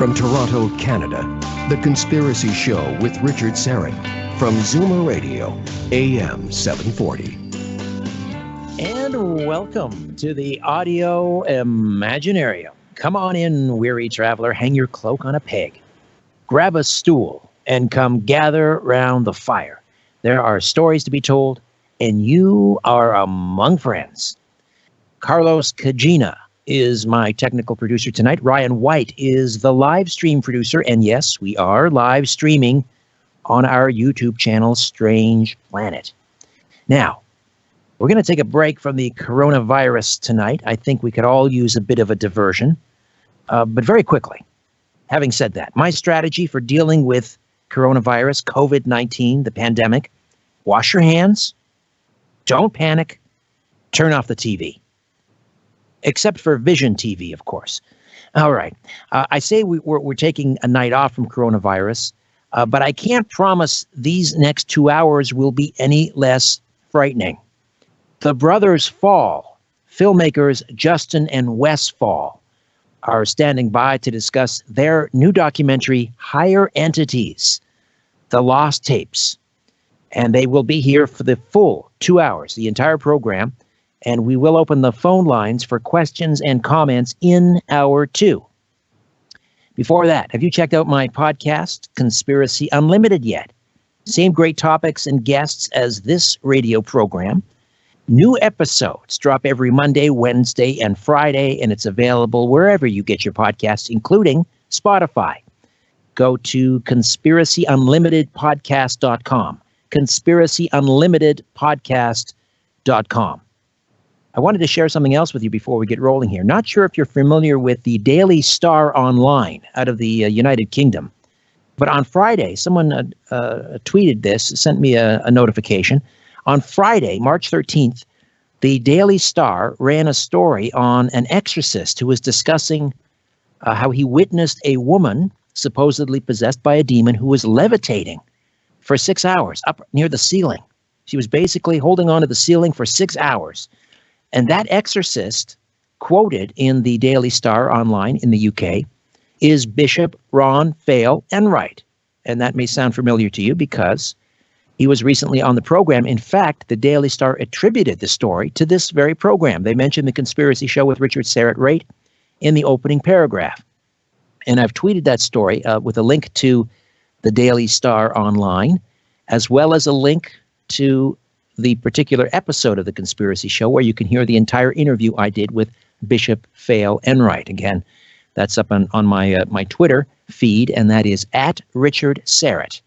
From Toronto, Canada, The Conspiracy Show with Richard Syrett from Zoomer Radio, AM 740. And welcome to the Audio Imaginarium. Come on in, weary traveler, hang your cloak on a peg. Grab a stool and come gather round the fire. There are stories to be told, and you are among friends. Carlos Cagina is my technical producer tonight. Ryan White is the live stream producer. And yes, we are live streaming on our YouTube channel, Strange Planet. Now, we're going to take a break from the coronavirus tonight. I think we could all use a bit of a diversion, but very quickly. Having said that, my strategy for dealing with coronavirus, COVID-19, the pandemic: wash your hands, don't panic, turn off the TV. Except for Vision TV, of course. All right. I say we're taking a night off from coronavirus, but I can't promise these next 2 hours will be any less frightening. The brothers Faull, filmmakers Justen and Wes Faull, are standing by to discuss their new documentary, Higher Entities, The Lost Tapes. And they will be here for the full 2 hours, the entire program. And we will open the phone lines for questions and comments in hour 2. Before that, have you checked out my podcast, Conspiracy Unlimited, yet? Same great topics and guests as this radio program. New episodes drop every Monday, Wednesday, and Friday, and it's available wherever you get your podcasts, including Spotify. Go to conspiracyunlimitedpodcast.com, conspiracyunlimitedpodcast.com. I wanted to share something else with you before we get rolling here. Not sure if you're familiar with the Daily Star Online out of the United Kingdom, but on Friday, someone tweeted this, sent me a notification. On Friday, March 13th, the Daily Star ran a story on an exorcist who was discussing how he witnessed a woman supposedly possessed by a demon who was levitating for 6 hours up near the ceiling. She was basically holding onto the ceiling for 6 hours. And that exorcist, quoted in the Daily Star Online in the UK, is Bishop Ron Faull Enright. And that may sound familiar to you because he was recently on the program. In fact, the Daily Star attributed the story to this very program. They mentioned the Conspiracy Show with Richard Syrett right in the opening paragraph. And I've tweeted that story with a link to the Daily Star Online, as well as a link to the particular episode of the Conspiracy Show where you can hear the entire interview I did with Bishop Faull Enright. Again, that's up on my my Twitter feed, and that is at Richard Syrett.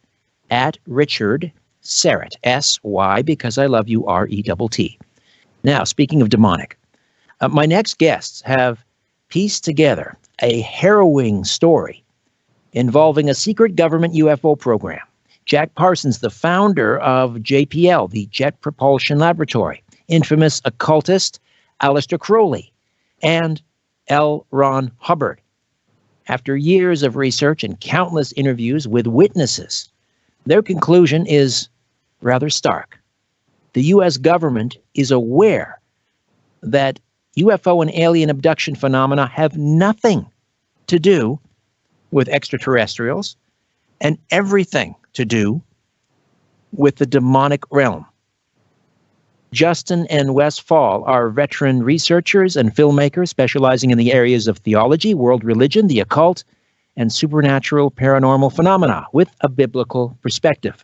At Richard Syrett. S-Y, because I love you, R-E-T-T. Now, speaking of demonic, my next guests have pieced together a harrowing story involving a secret government UFO program. Jack Parsons, the founder of JPL, the Jet Propulsion Laboratory, infamous occultist Aleister Crowley, and L. Ron Hubbard. After years of research and countless interviews with witnesses, their conclusion is rather stark. The U.S. government is aware that UFO and alien abduction phenomena have nothing to do with extraterrestrials and everything to do with the demonic realm. Justen and Wes Faull are veteran researchers and filmmakers specializing in the areas of theology, world religion, the occult, and supernatural paranormal phenomena with a biblical perspective.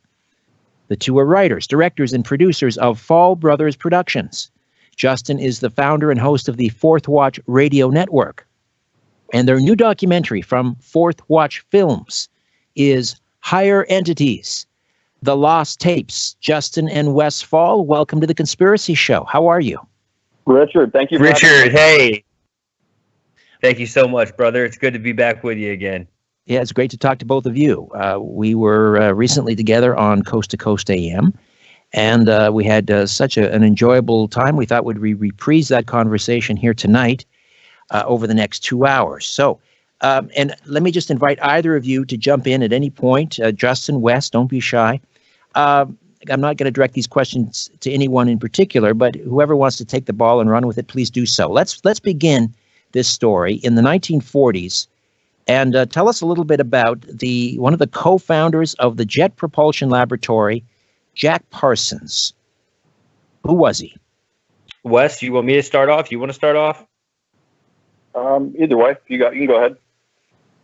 The two are writers, directors, and producers of Faull Bros Productions. Justen is the founder and host of the Fourth Watch Radio Network. And their new documentary from Fourth Watch Films is Higher Entities, The Lost Tapes. Justen and Wes Faull, welcome to the Conspiracy Show. How are you? Richard, thank you. Richard, hey. Thank you so much, brother. It's good to be back with you again. Yeah, it's great to talk to both of you. We were recently together on Coast to Coast AM, and we had such an enjoyable time. We thought we'd reprise that conversation here tonight over the next 2 hours. So, and let me just invite either of you to jump in at any point. Justen, Wes, don't be shy. I'm not going to direct these questions to anyone in particular, but whoever wants to take the ball and run with it, please do so. Let's begin this story. In the 1940s, And tell us a little bit about one of the co-founders of the Jet Propulsion Laboratory, Jack Parsons. Who was he? Wes, you want me to start off? You want to start off? Either way, you can go ahead.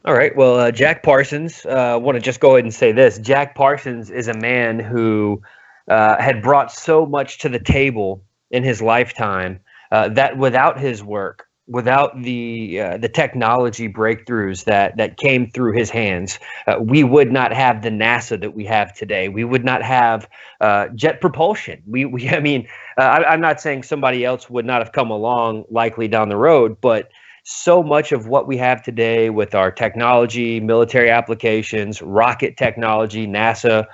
All right. Well, Jack Parsons, I want to just go ahead and say this. Jack Parsons is a man who had brought so much to the table in his lifetime that without his work, without the technology breakthroughs that came through his hands, we would not have the NASA that we have today. We would not have jet propulsion. I'm not saying somebody else would not have come along likely down the road, but so much of what we have today with our technology, military applications, rocket technology, NASA,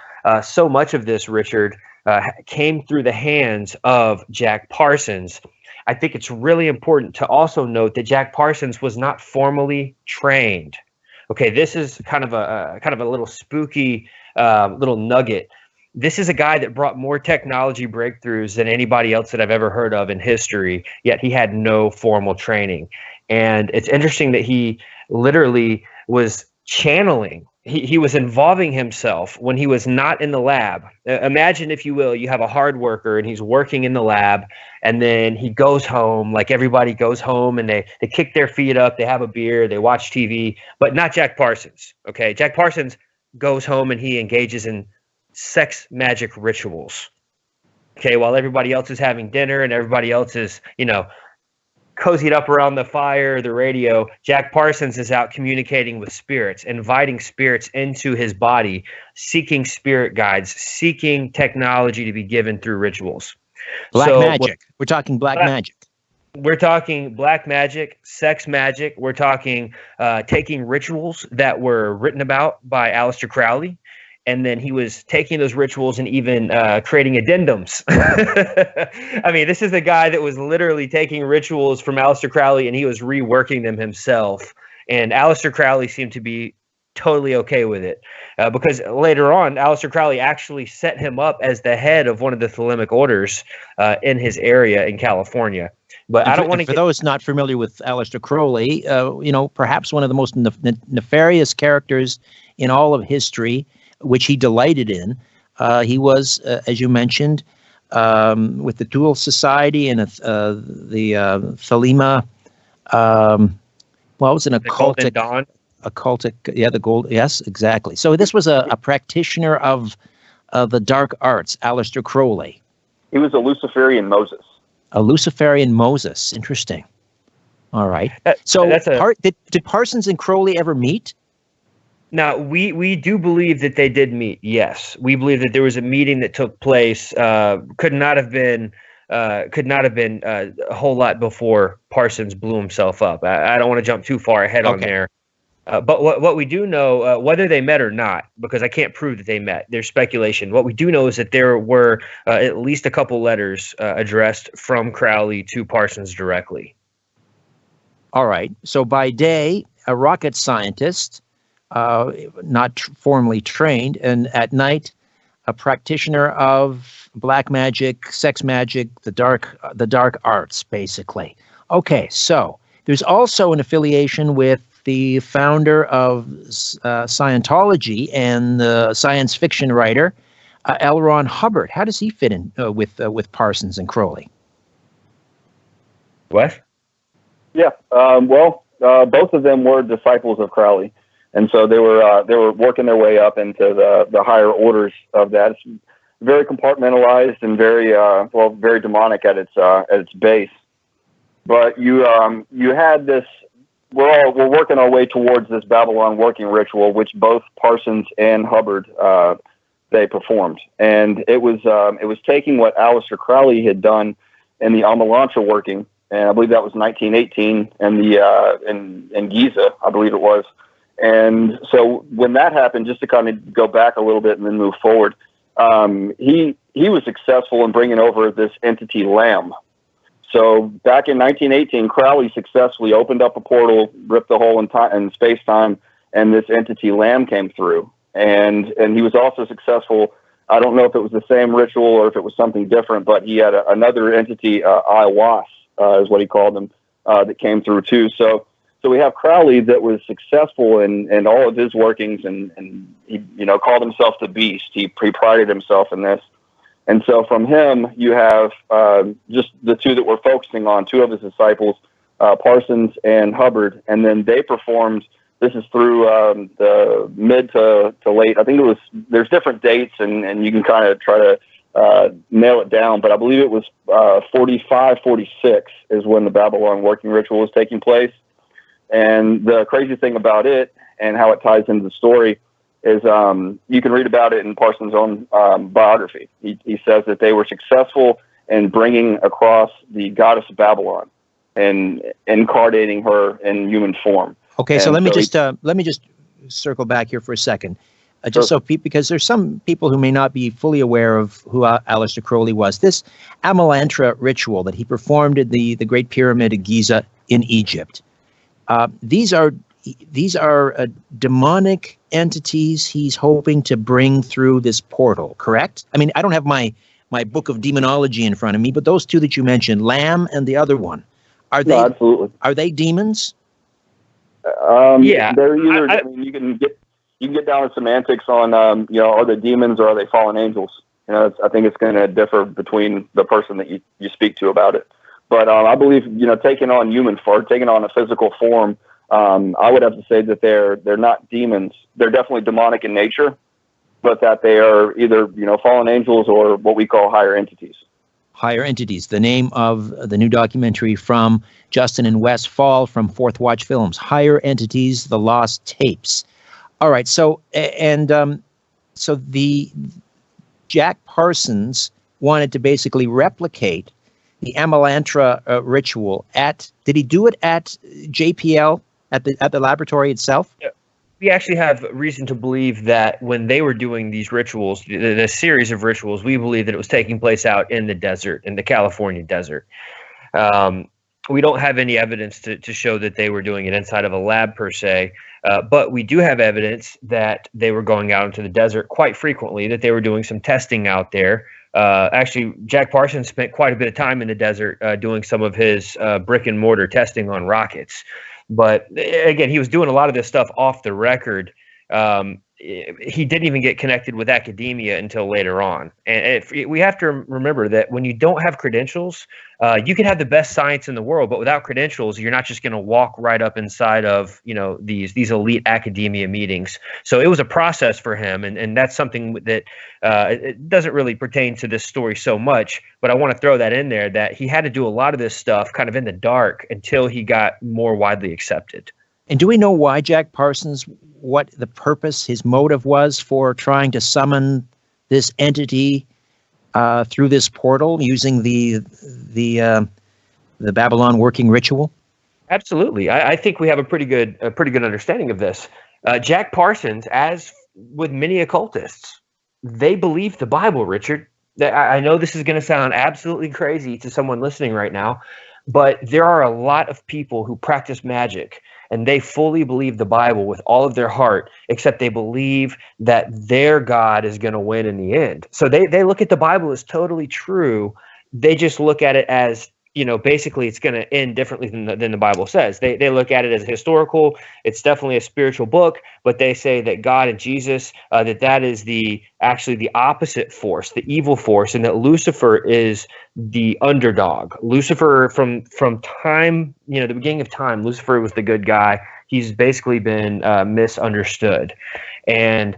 so much of this, Richard, came through the hands of Jack Parsons. I think it's really important to also note that Jack Parsons was not formally trained. Okay, this is kind of a little spooky little nugget. This is a guy that brought more technology breakthroughs than anybody else that I've ever heard of in history, yet he had no formal training. And it's interesting that he literally was channeling. He was involving himself when he was not in the lab. Imagine, if you will, you have a hard worker and he's working in the lab, and then he goes home, like everybody goes home, and they kick their feet up, they have a beer, they watch TV, but not Jack Parsons. Okay, Jack Parsons goes home and he engages in sex magic rituals. Okay, while everybody else is having dinner and everybody else is, cozied up around the fire, the radio, Jack Parsons is out communicating with spirits, inviting spirits into his body, seeking spirit guides, seeking technology to be given through rituals. Black magic. We're talking black magic. We're talking black magic, sex magic. We're talking taking rituals that were written about by Aleister Crowley, and then he was taking those rituals and even creating addendums. I mean, this is the guy that was literally taking rituals from Aleister Crowley and he was reworking them himself. And Aleister Crowley seemed to be totally okay with it because later on, Aleister Crowley actually set him up as the head of one of the Thelemic orders in his area in California. But I don't want to. For those not familiar with Aleister Crowley, perhaps one of the most nefarious characters in all of history, which he delighted in. He was, as you mentioned, with the Dual Society and the Thelema. It was an occultic, the gold. Yes, exactly. So this was a practitioner of the dark arts, Aleister Crowley. He was a Luciferian Moses. A Luciferian Moses. Interesting. All right. Did Parsons and Crowley ever meet? Now, we do believe that they did meet, yes. We believe that there was a meeting that took place, could not have been a whole lot before Parsons blew himself up. I don't want to jump too far ahead on there. But what we do know, whether they met or not, because I can't prove that they met, there's speculation. What we do know is that there were at least a couple letters addressed from Crowley to Parsons directly. All right. So by day, a rocket scientist, not formally trained, and at night, a practitioner of black magic, sex magic, the dark arts, basically. Okay, so there's also an affiliation with the founder of Scientology and the science fiction writer L. Ron Hubbard. How does he fit in with Parsons and Crowley? What? Yeah. Both of them were disciples of Crowley. And so they were working their way up into the higher orders of that. It's very compartmentalized and very demonic at its base. But you had this. We're working our way towards this Babylon working ritual, which both Parsons and Hubbard they performed, and it was taking what Aleister Crowley had done in the Amalantra working, and I believe that was 1918, and in Giza, I believe it was. And so when that happened, just to kind of go back a little bit and then move forward, he was successful in bringing over this entity Lamb. So back in 1918, Crowley successfully opened up a portal, ripped the hole in space-time, and this entity Lamb came through. And he was also successful. I don't know if it was the same ritual or if it was something different, but he had another entity, Iwas, is what he called them, that came through too. So So we have Crowley that was successful in all of his workings, and he, you know, called himself the Beast. He prided himself in this. And so from him, you have just the two that we're focusing on, two of his disciples, Parsons and Hubbard, and then they performed. This is through the mid to late. I think it was. There's different dates, and you can kind of try to nail it down. But I believe it was 45, 46 is when the Babylon working ritual was taking place. And the crazy thing about it and how it ties into the story is you can read about it in Parsons' own biography. He says that they were successful in bringing across the goddess of Babylon and incarnating her in human form. Okay, so let me just circle back here for a second, because there's some people who may not be fully aware of who Aleister Crowley was. This Amalantra ritual that he performed at the Great Pyramid of Giza in Egypt. These are demonic entities he's hoping to bring through this portal, correct? I mean, I don't have my book of demonology in front of me, but those two that you mentioned, Lamb and the other one, are they? No, absolutely. Are they demons? Yeah, they're either. I mean, you can get down to semantics on you know, are they demons or are they fallen angels? You know, I think it's going to differ between the person that you speak to about it. But I believe, you know, taking on a physical form, I would have to say that they're not demons. They're definitely demonic in nature, but that they are either, you know, fallen angels or what we call higher entities. Higher Entities, the name of the new documentary from Justen and Wes Faull from Fourth Watch Films. Higher Entities, The Lost Tapes. All right, so so the Jack Parsons wanted to basically replicate the Amalantra ritual did he do it at JPL, at the laboratory itself? Yeah. We actually have reason to believe that when they were doing these rituals, the series of rituals, we believe that it was taking place out in the desert, in the California desert. We don't have any evidence to show that they were doing it inside of a lab per se, but we do have evidence that they were going out into the desert quite frequently, that they were doing some testing out there. Actually, Jack Parsons spent quite a bit of time in the desert doing some of his brick and mortar testing on rockets. But again, he was doing a lot of this stuff off the record. He didn't even get connected with academia until later on. And we have to remember that when you don't have credentials, you can have the best science in the world, but without credentials, you're not just going to walk right up inside of, you know, these elite academia meetings. So it was a process for him, and that's something that it doesn't really pertain to this story so much. But I want to throw that in there, that he had to do a lot of this stuff kind of in the dark until he got more widely accepted. And do we know why Jack Parsons, what the purpose, his motive was for trying to summon this entity through this portal using the Babylon working ritual? Absolutely. I think we have a pretty good understanding of this. Jack Parsons, as with many occultists, they believe the Bible, Richard. I know this is going to sound absolutely crazy to someone listening right now, but there are a lot of people who practice magic and they fully believe the Bible with all of their heart, except they believe that their God is going to win in the end. So they look at the Bible as totally true. They just look at it as, you know, basically it's going to end differently than the Bible says. They look at it as historical. It's definitely a spiritual book, but they say that God and Jesus, that is actually the opposite force, the evil force, and that Lucifer is the underdog. Lucifer from time, you know, the beginning of time, Lucifer was the good guy. He's basically been misunderstood. And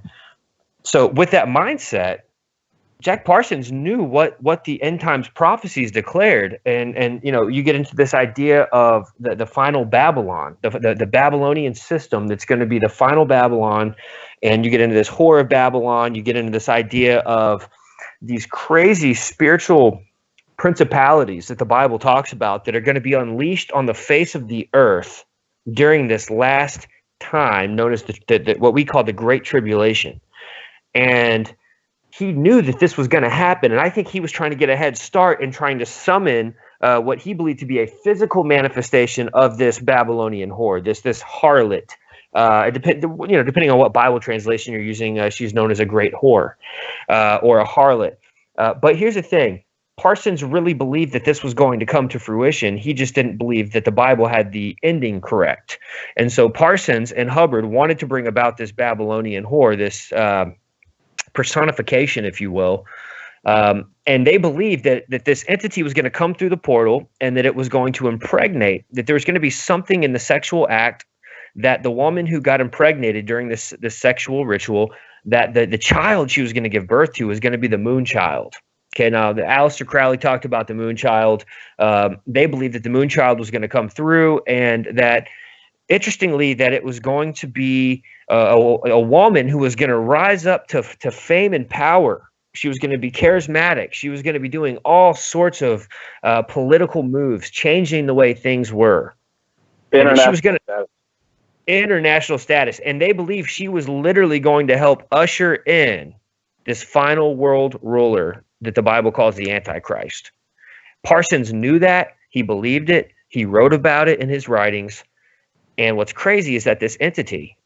so with that mindset, Jack Parsons knew what the end times prophecies declared, and you know, you get into this idea of the final Babylon, the Babylonian system that's going to be the final Babylon, and you get into this whore of Babylon. You get into this idea of these crazy spiritual principalities that the Bible talks about that are going to be unleashed on the face of the earth during this last time, known as what we call the Great Tribulation, and he knew that this was going to happen, and I think he was trying to get a head start in trying to summon what he believed to be a physical manifestation of this Babylonian whore, this harlot. Depending on what Bible translation you're using, she's known as a great whore or a harlot. But here's the thing: Parsons really believed that this was going to come to fruition. He just didn't believe that the Bible had the ending correct. And so Parsons and Hubbard wanted to bring about this Babylonian whore, this personification, if you will. And they believed that this entity was going to come through the portal and that it was going to impregnate, that there was going to be something in the sexual act, that the woman who got impregnated during this sexual ritual, that the child she was going to give birth to was going to be the moon child. Okay, now the Aleister Crowley talked about the moon child. They believed that the moon child was going to come through, and that, interestingly, that it was going to be a woman who was going to rise up to fame and power. She was going to be charismatic. She was going to be doing all sorts of political moves, changing the way things were. International status. And they believe she was literally going to help usher in this final world ruler that the Bible calls the Antichrist. Parsons knew that. He believed it. He wrote about it in his writings. And what's crazy is that this entity,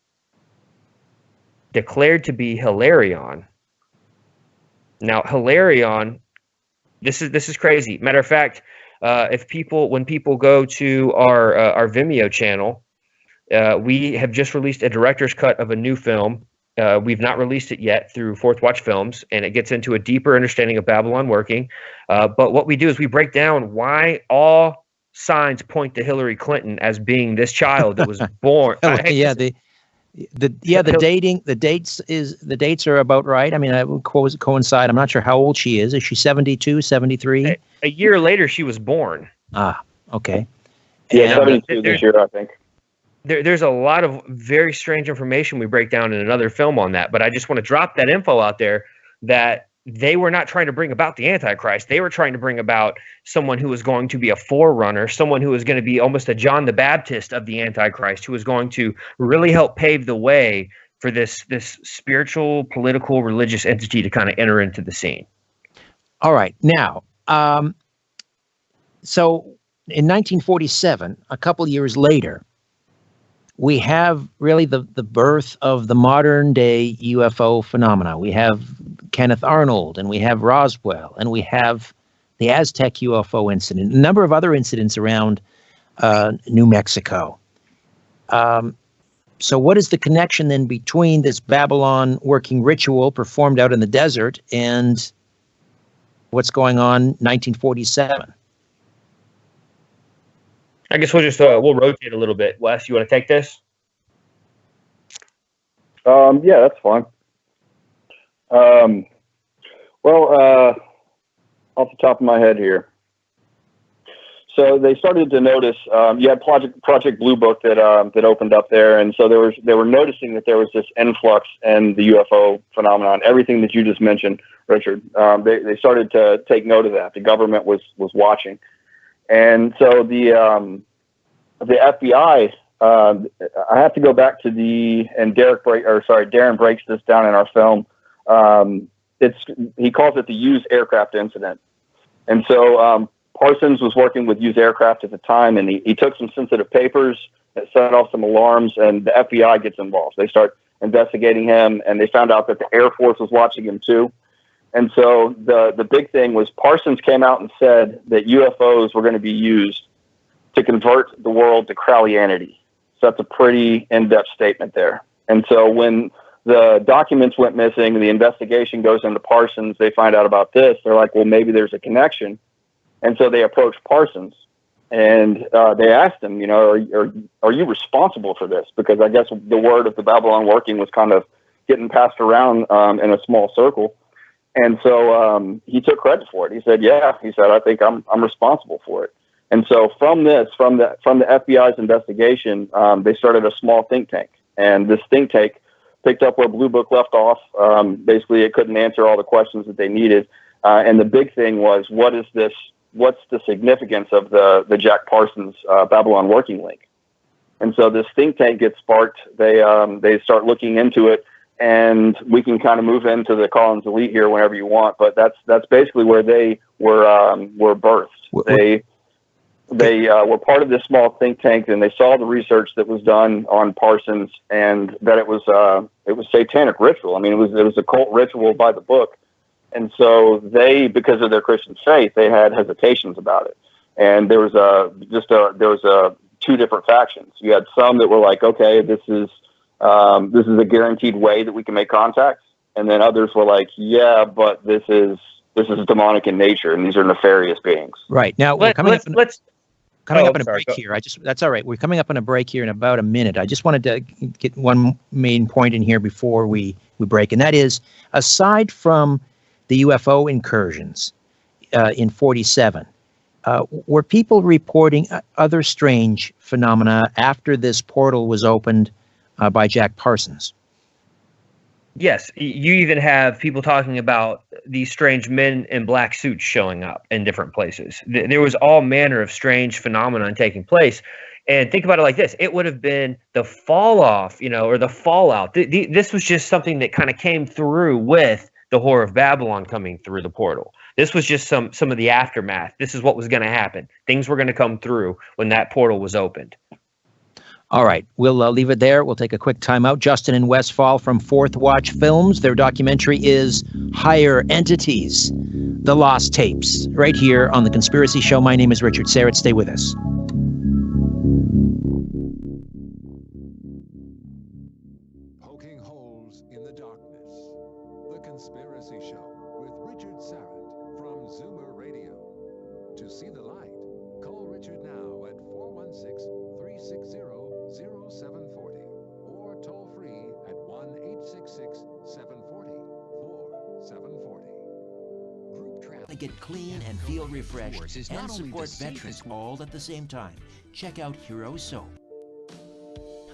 declared to be Hilarion. Now, Hilarion, this is crazy. Matter of fact, when people go to our Vimeo channel, we have just released a director's cut of a new film. We've not released it yet through Fourth Watch Films, and it gets into a deeper understanding of Babylon working. But what we do is we break down why all signs point to Hillary Clinton as being this child that was born. The dates are about right. I mean, I would coincide. I'm not sure how old she is. Is she 72, 73? A year later, she was born. Ah, okay. Yeah, 72 this year, I think. There's a lot of very strange information we break down in another film on that, but I just want to drop that info out there that they were not trying to bring about the Antichrist. They were trying to bring about someone who was going to be a forerunner, someone who was going to be almost a John the Baptist of the Antichrist, who was going to really help pave the way for this spiritual, political, religious entity to kind of enter into the scene. All right. Now, so in 1947, a couple years later, we have really the birth of the modern day UFO phenomena. We have Kenneth Arnold, and we have Roswell, and we have the Aztec UFO incident, a number of other incidents around New Mexico. So what is the connection then between this Babylon working ritual performed out in the desert and what's going on in 1947? I guess we'll just we'll rotate a little bit. Wes, you want to take this? Yeah, that's fine. Off the top of my head here. So they started to notice. You had Project Blue Book that opened up there, and so they were noticing that there was this influx in the UFO phenomenon. Everything that you just mentioned, Richard. They started to take note of that. The government was watching. And so the FBI, I have to go back to Darren breaks this down in our film. He calls it the used aircraft incident. And so Parsons was working with used aircraft at the time, and he took some sensitive papers that set off some alarms, and the FBI gets involved. They start investigating him, and they found out that the Air Force was watching him too. And so the big thing was Parsons came out and said that UFOs were going to be used to convert the world to Crowleyanity. So that's a pretty in-depth statement there. And so when the documents went missing, the investigation goes into Parsons, they find out about this. They're like, well, maybe there's a connection. And so they approached Parsons, and they asked him, are you responsible for this? Because I guess the word of the Babylon working was kind of getting passed around in a small circle. And so he took credit for it. He said, yeah, I think I'm responsible for it. And so from the FBI's investigation, they started a small think tank, and this think tank picked up where Blue Book left off. Basically, it couldn't answer all the questions that they needed. And the big thing was, what's the significance of the Jack Parsons Babylon working link? And so this think tank gets sparked. They start looking into it, and we can kind of move into the Collins Elite here whenever you want. But that's basically where they were birthed. They were part of this small think tank, and they saw the research that was done on Parsons, and that it was satanic ritual. I mean, it was a cult ritual by the book. And so they, because of their Christian faith, they had hesitations about it. And there was two different factions. You had some that were like, okay, this is a guaranteed way that we can make contact. And then others were like, yeah, but this is demonic in nature, and these are nefarious beings. Right. Now we're coming up on a sorry, break here. That's all right. We're coming up on a break here in about a minute. I just wanted to get one main point in here before we break, and that is, aside from the UFO incursions in 47, were people reporting other strange phenomena after this portal was opened by Jack Parsons? Yes, you even have people talking about these strange men in black suits showing up in different places. There was all manner of strange phenomenon taking place. And think about it like this. It would have been the fall off, or the fallout. This was just something that kind of came through with the Whore of Babylon coming through the portal. This was just some of the aftermath. This is what was going to happen. Things were going to come through when that portal was opened. All right, we'll leave it there. We'll take a quick time out. Justen and Wes Faull from Fourth Watch Films. Their documentary is Higher Entities, The Lost Tapes, right here on The Conspiracy Show. My name is Richard Serrett. Stay with us. Poking holes in the darkness. The Conspiracy Show with Richard Serrett from Zoomer Radio. To see the light, call Richard now at 416-360-0740 or toll free at 1-866-740-4740. Group travel. Get clean and feel refreshed and support veterans all at the same time. Check out Hero Soap.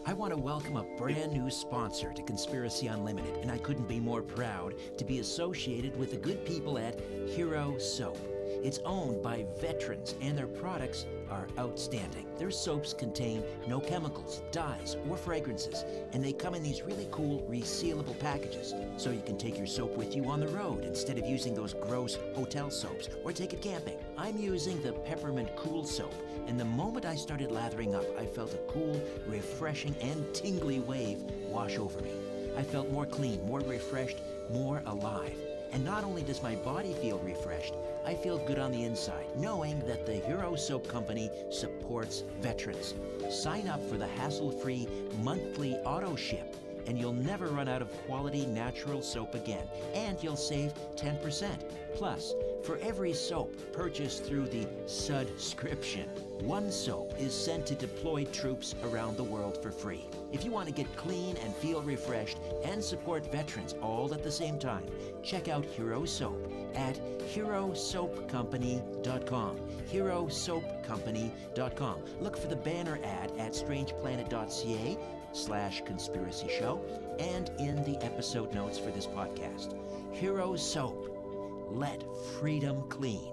I want to welcome a brand new sponsor to Conspiracy Unlimited, and I couldn't be more proud to be associated with the good people at Hero Soap. It's owned by veterans, and their products are outstanding. Their soaps contain no chemicals, dyes, or fragrances, and they come in these really cool resealable packages, so you can take your soap with you on the road instead of using those gross hotel soaps, or take it camping. I'm using the Peppermint Cool Soap, and the moment I started lathering up, I felt a cool, refreshing, and tingly wave wash over me. I felt more clean, more refreshed, more alive. And not only does my body feel refreshed, I feel good on the inside, knowing that the Hero Soap Company supports veterans. Sign up for the hassle-free monthly auto ship, and you'll never run out of quality natural soap again. And you'll save 10%. Plus, for every soap purchased through the subscription, one soap is sent to deployed troops around the world for free. If you want to get clean and feel refreshed and support veterans all at the same time, check out Hero Soap at herosoapcompany.com. herosoapcompany.com. Look for the banner ad at strangeplanet.ca/conspiracy show and in the episode notes for this podcast. Hero Soap. Let freedom clean.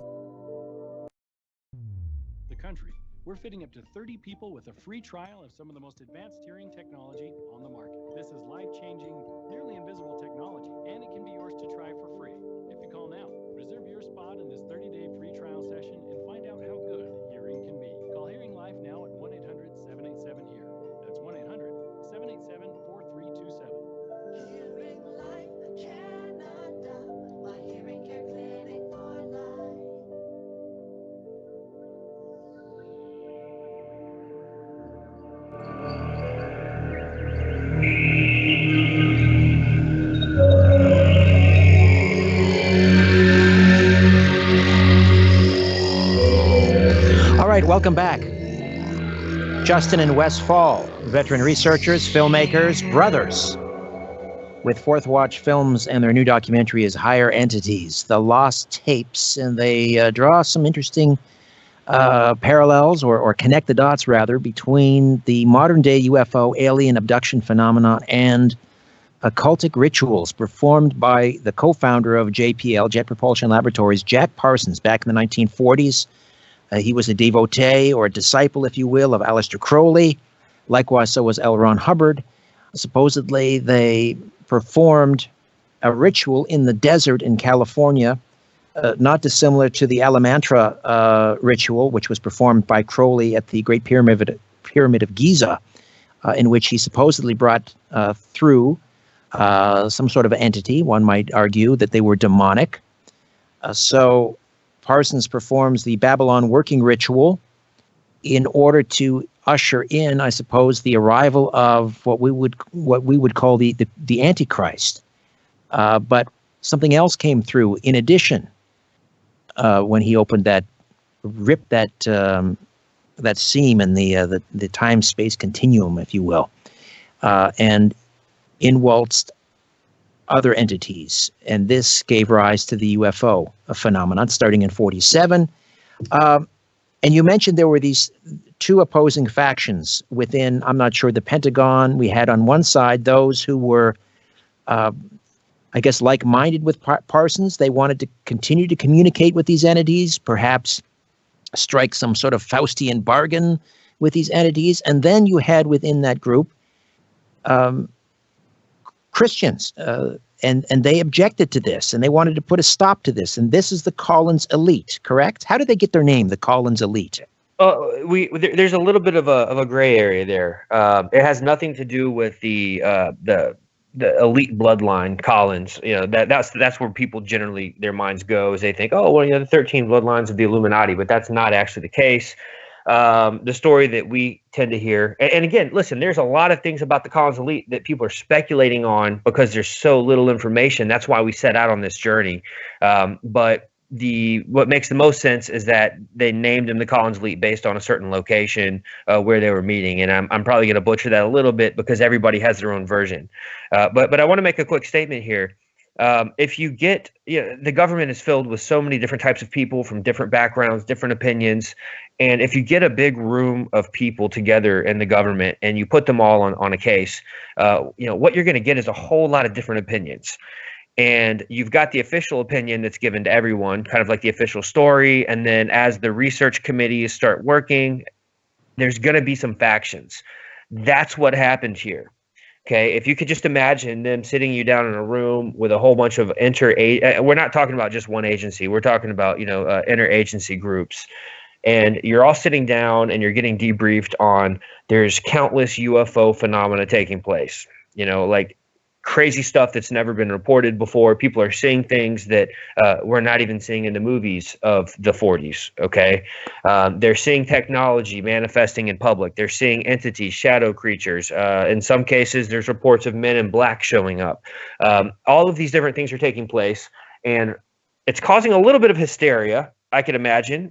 The country. We're fitting up to 30 people with a free trial of some of the most advanced hearing technology on the market. This is life-changing, nearly invisible technology, and it can be yours to try for free. If you call now, reserve your spot in this 30-day free trial session and find out how good hearing can be. Call Hearing Life now at 1-800-787-HEAR. That's 1-800-787-4327. Hearing Life Canada, my hearing care clinic for life. All right, welcome back. Justen and Wes Faull, veteran researchers, filmmakers, brothers, with Fourth Watch Films, and their new documentary is Higher Entities, The Lost Tapes, and they draw some interesting parallels, or connect the dots, rather, between the modern-day UFO alien abduction phenomenon and occultic rituals performed by the co-founder of JPL, Jet Propulsion Laboratories, Jack Parsons, back in the 1940s. He was a devotee, or a disciple, if you will, of Aleister Crowley. Likewise, so was L. Ron Hubbard. Supposedly, they performed a ritual in the desert in California, not dissimilar to the Alamantra ritual, which was performed by Crowley at the Great Pyramid of Giza, in which he supposedly brought through some sort of entity. One might argue that they were demonic, So Parsons performs the Babylon working ritual in order to usher in, I suppose, the arrival of what we would call the Antichrist. But something else came through in addition when he ripped that seam in the time-space continuum, if you will, and in waltzed other entities, and this gave rise to the UFO phenomenon starting in 1947. And you mentioned there were these two opposing factions within, I'm not sure, the Pentagon. We had on one side those who were, I guess, like-minded with Parsons. They wanted to continue to communicate with these entities, perhaps strike some sort of Faustian bargain with these entities. And then you had within that group Christians, and they objected to this, and they wanted to put a stop to this. And this is the Collins elite, correct? How did they get their name, the Collins elite? There's a little bit of a gray area there. It has nothing to do with the elite bloodline Collins. You know, that's where people generally their minds go, is they think, oh, well, you know, the 13 bloodlines of the Illuminati, but that's not actually the case. The story that we tend to hear, and again, listen, there's a lot of things about the Collins elite that people are speculating on because there's so little information. That's why we set out on this journey. But what makes the most sense is that they named him the Collins elite based on a certain location where they were meeting. And I'm probably going to butcher that a little bit because everybody has their own version. But I want to make a quick statement here. If you get, the government is filled with so many different types of people from different backgrounds, different opinions. And if you get a big room of people together in the government and you put them all on a case, what you're going to get is a whole lot of different opinions. And you've got the official opinion that's given to everyone, kind of like the official story. And then as the research committees start working, there's going to be some factions. That's what happened here. Okay, if you could just imagine them sitting you down in a room with a whole bunch of we're not talking about just one agency. We're talking about, interagency groups. And you're all sitting down and you're getting debriefed on there's countless UFO phenomena taking place, like crazy stuff that's never been reported before. People are seeing things that we're not even seeing in the movies of the 40s. Okay. They're seeing technology manifesting in public. They're seeing entities, shadow creatures. In some cases, there's reports of men in black showing up. All of these different things are taking place, and it's causing a little bit of hysteria, I could imagine,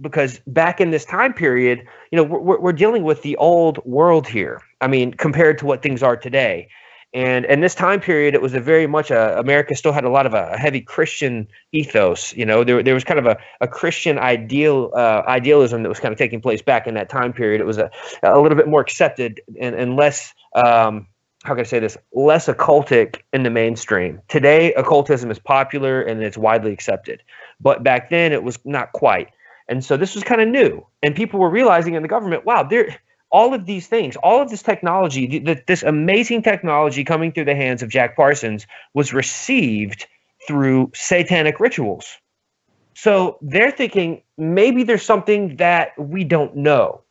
because back in this time period, we're dealing with the old world here. I mean, compared to what things are today. And in this time period, it was America still had a lot of a heavy Christian ethos. There was kind of a Christian idealism that was kind of taking place back in that time period. It was a little bit more accepted and less, how can I say this, less occultic in the mainstream. Today, occultism is popular and it's widely accepted. But back then, it was not quite. And so this was kind of new. And people were realizing in the government, wow, all of these things, all of this technology, this amazing technology coming through the hands of Jack Parsons was received through satanic rituals. So they're thinking maybe there's something that we don't know.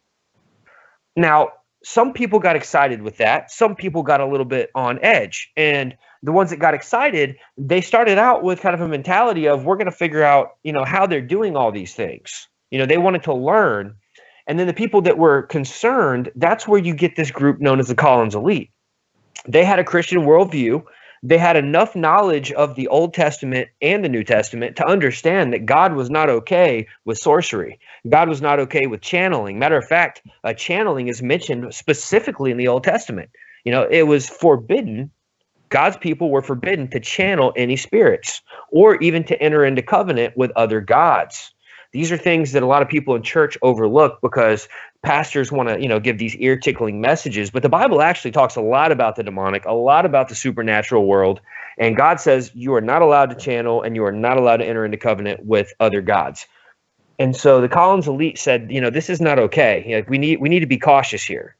Now, some people got excited with that. Some people got a little bit on edge. And the ones that got excited, they started out with kind of a mentality of, we're going to figure out, how they're doing all these things. They wanted to learn. And then the people that were concerned, that's where you get this group known as the Collins elite. They had a Christian worldview. They had enough knowledge of the Old Testament and the New Testament to understand that God was not okay with sorcery. God was not okay with channeling. Matter of fact, channeling is mentioned specifically in the Old Testament. It was forbidden. God's people were forbidden to channel any spirits or even to enter into covenant with other gods. These are things that a lot of people in church overlook because pastors want to, give these ear-tickling messages. But the Bible actually talks a lot about the demonic, a lot about the supernatural world. And God says you are not allowed to channel and you are not allowed to enter into covenant with other gods. And so the Collins elite said, this is not okay. We need to be cautious here.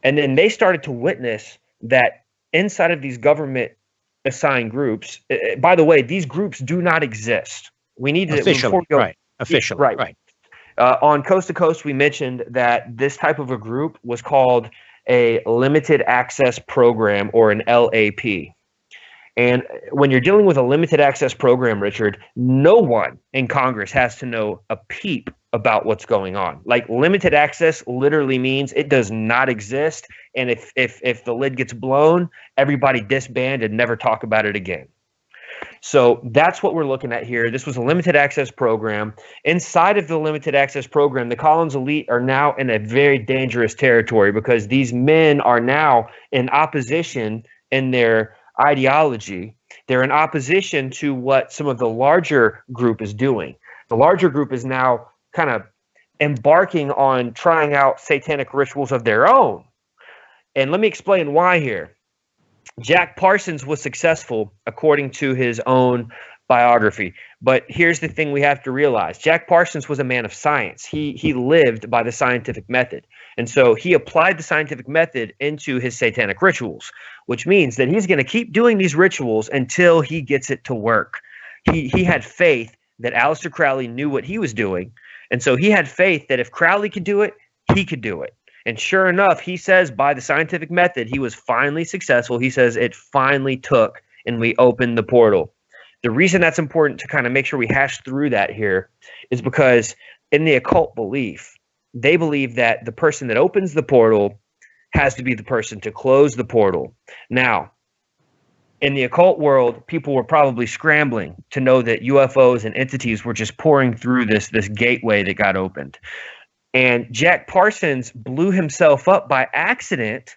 And then they started to witness that inside of these government-assigned groups, by the way, these groups do not exist. We need to officially, right? Officially, right. On Coast to Coast, we mentioned that this type of a group was called a limited access program, or an LAP. And when you're dealing with a limited access program, Richard, no one in Congress has to know a peep about what's going on. Like, limited access literally means it does not exist. And if the lid gets blown, everybody disband and never talk about it again. So that's what we're looking at here. This was a limited access program. Inside of the limited access program, the Collins elite are now in a very dangerous territory, because these men are now in opposition in their ideology. They're in opposition to what some of the larger group is doing. The larger group is now kind of embarking on trying out satanic rituals of their own. And let me explain why here. Jack Parsons was successful according to his own biography. But here's the thing we have to realize. Jack Parsons was a man of science. He lived by the scientific method. And so he applied the scientific method into his satanic rituals, which means that he's going to keep doing these rituals until he gets it to work. He had faith that Aleister Crowley knew what he was doing. And so he had faith that if Crowley could do it, he could do it. And sure enough, he says by the scientific method, he was finally successful. He says it finally took, and we opened the portal. The reason that's important to kind of make sure we hash through that here is because in the occult belief, they believe that the person that opens the portal has to be the person to close the portal. Now, in the occult world, people were probably scrambling to know that UFOs and entities were just pouring through this gateway that got opened. And Jack Parsons blew himself up by accident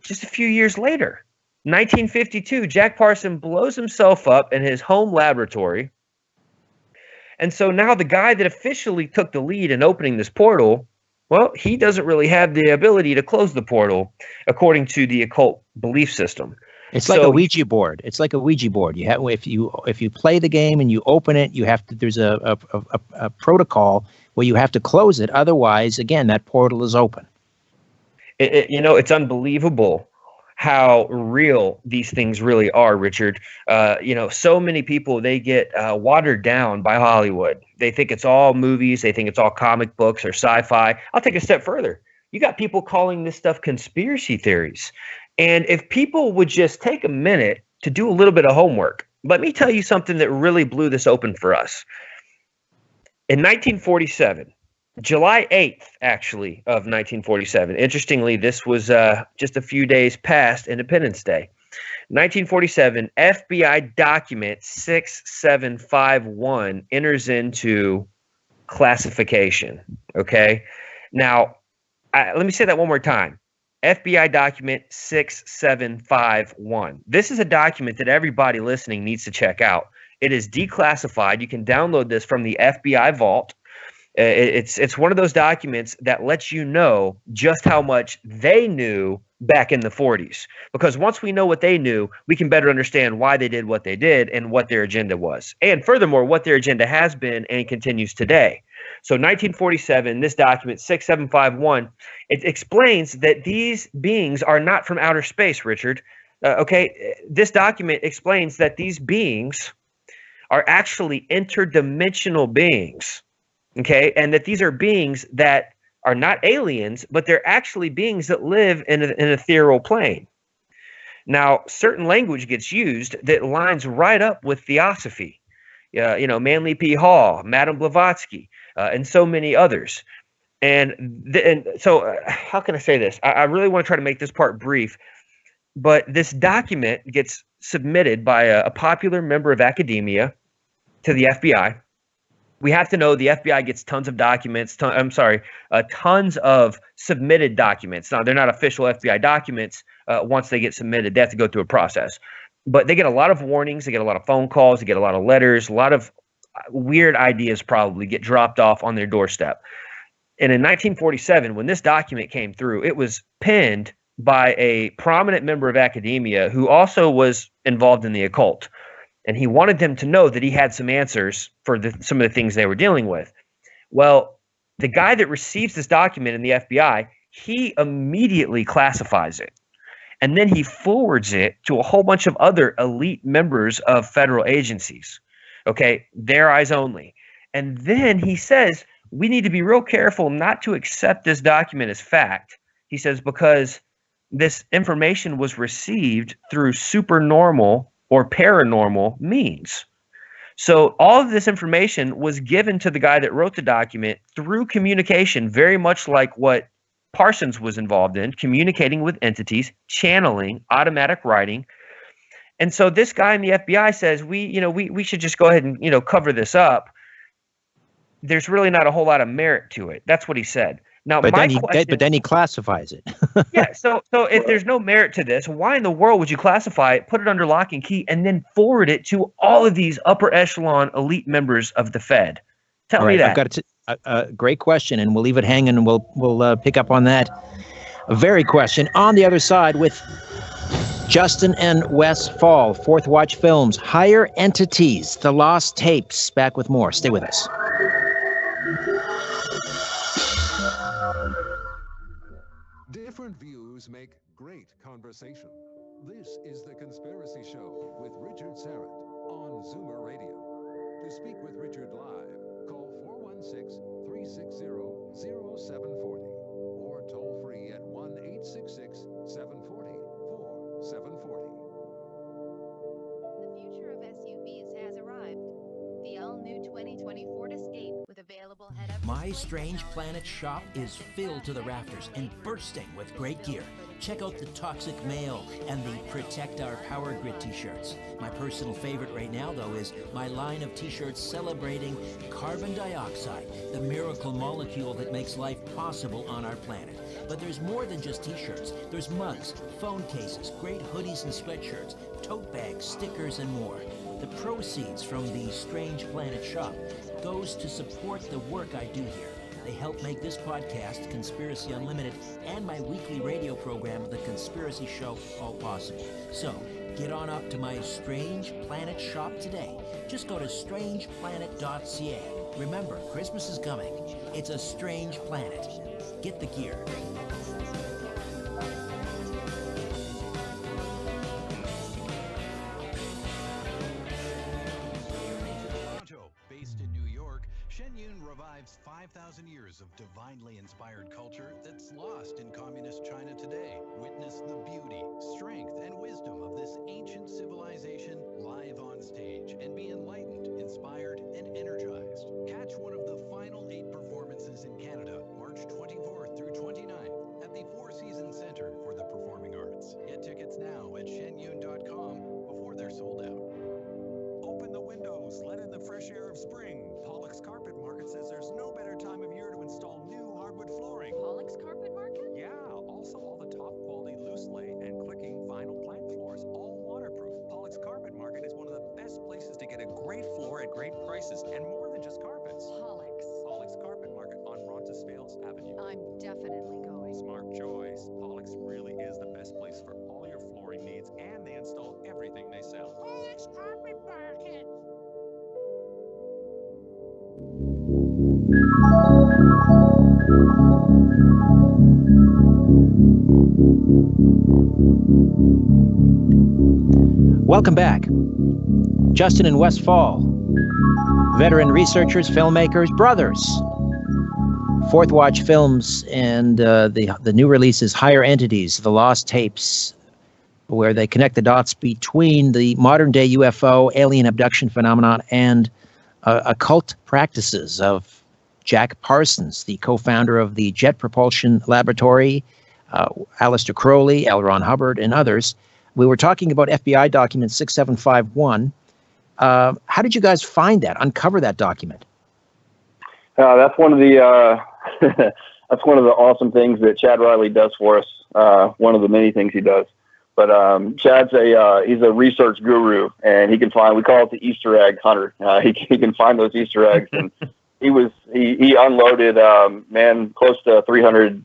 just a few years later. 1952, Jack Parsons blows himself up in his home laboratory. And so now the guy that officially took the lead in opening this portal, well, he doesn't really have the ability to close the portal according to the occult belief system. It's like a Ouija board. It's like a Ouija board. You have, if you play the game and you open it, you have to. There's a protocol where you have to close it. Otherwise, again, that portal is open. It's unbelievable how real these things really are, Richard. So many people, they get watered down by Hollywood. They think it's all movies. They think it's all comic books or sci-fi. I'll take a step further. You got people calling this stuff conspiracy theories. And if people would just take a minute to do a little bit of homework, let me tell you something that really blew this open for us. In 1947, July 8th, actually, of 1947. Interestingly, this was just a few days past Independence Day. 1947, FBI document 6751 enters into classification. Okay? Now, let me say that one more time. FBI document 6751. This is a document that everybody listening needs to check out. It is declassified. You can download this from the FBI vault. It's one of those documents that lets you know just how much they knew back in the 40s. Because once we know what they knew, we can better understand why they did what they did and what their agenda was. And furthermore, what their agenda has been and continues today. So 1947, this document 6751, it explains that these beings are not from outer space, Richard. This document explains that these beings are actually interdimensional beings. Okay, and that these are beings that are not aliens, but they're actually beings that live in an ethereal plane. Now, certain language gets used that lines right up with theosophy. Manly P. Hall, Madame Blavatsky, and so many others. And so how can I say this? I really want to try to make this part brief, but this document gets submitted by a popular member of academia to the FBI. We have to know the FBI gets tons of documents. Tons of submitted documents. Now, they're not official FBI documents. Once they get submitted, they have to go through a process. But they get a lot of warnings. They get a lot of phone calls. They get a lot of letters. A lot of weird ideas probably get dropped off on their doorstep. And in 1947, when this document came through, it was penned by a prominent member of academia who also was involved in the occult. And he wanted them to know that he had some answers for some of the things they were dealing with. Well, the guy that receives this document in the FBI, he immediately classifies it. And then he forwards it to a whole bunch of other elite members of federal agencies. Okay, their eyes only. And then he says, we need to be real careful not to accept this document as fact. He says, because this information was received through supernormal or paranormal means. So all of this information was given to the guy that wrote the document through communication, very much like what Parsons was involved in, communicating with entities, channeling, automatic writing. And so this guy in the FBI says, we should just go ahead and, cover this up. There's really not a whole lot of merit to it. That's what he said. Now, but then he classifies it. Yeah. So if there's no merit to this, why in the world would you classify it, put it under lock and key, and then forward it to all of these upper echelon elite members of the Fed? Tell me that. I've got a great question, and we'll leave it hanging, and we'll pick up on that very question on the other side with Justen and Wes Faull, Fourth Watch Films, Higher Entities, The Lost Tapes. Back with more. Stay with us. Different views make great conversation. This is The Conspiracy Show with Richard Serrett on Zoomer Radio. To speak with Richard live, call 416-360-0740 or toll free at 1-866-740-4740. The future of SUVs has arrived. The all-new 2020 Ford Escape with available head-up. My Strange Planet shop is filled to the rafters and bursting with great gear. Check out the Toxic Male and the Protect Our Power Grid t-shirts. My personal favorite right now, though, is my line of t-shirts celebrating carbon dioxide, the miracle molecule that makes life possible on our planet. But there's more than just t-shirts. There's mugs, phone cases, great hoodies and sweatshirts, tote bags, stickers, and more. The proceeds from the Strange Planet shop goes to support the work I do here. They help make this podcast, Conspiracy Unlimited, and my weekly radio program, The Conspiracy Show, all possible. So, get on up to my Strange Planet shop today. Just go to strangeplanet.ca. Remember, Christmas is coming. It's a strange planet. Get the gear. Based in New York, Shenyun revives 5,000 years of divinely inspired culture that's lost in communist China today. Witness the beauty, strength, and wisdom of this ancient civilization live on stage and be enlightened, inspired, and energized. Catch one of the final 8 performances in Canada, March 24th through 29th at the Four Seasons Center for the Performing Arts. Get tickets now at shenyun.com before they're sold out. Open the windows, let in the fresh air of spring. Pollock's Carpet Market says there's no better time of year to install new hardwood flooring. Pollock's Carpet Market? Yeah, also all the top quality loose lay and clicking vinyl plank floors, all waterproof. Pollock's Carpet Market is one of the best places to get a great floor at great prices and more than just carpets. Pollock's Carpet Market on Roncesvalles Avenue. I'm definitely going. Smart choice. Pollock's really is the best place for all your flooring needs, and they install everything they sell. Pollock's Carpet Market. Welcome back. Justen and Wes Faull, veteran researchers, filmmakers, brothers. Fourth Watch Films, and the new release is Higher Entities, The Lost Tapes, where they connect the dots between the modern-day UFO, alien abduction phenomenon, and occult practices of Jack Parsons, the co-founder of the Jet Propulsion Laboratory, Aleister Crowley, L. Ron Hubbard, and others. We were talking about FBI document 6751. How did you guys find that, uncover that document? That's one of the that's one of the awesome things that Chad Riley does for us. One of the many things he does. But Chad's he's a research guru, and he can find, we call it the Easter egg hunter. He can find those Easter eggs, and he unloaded close to 300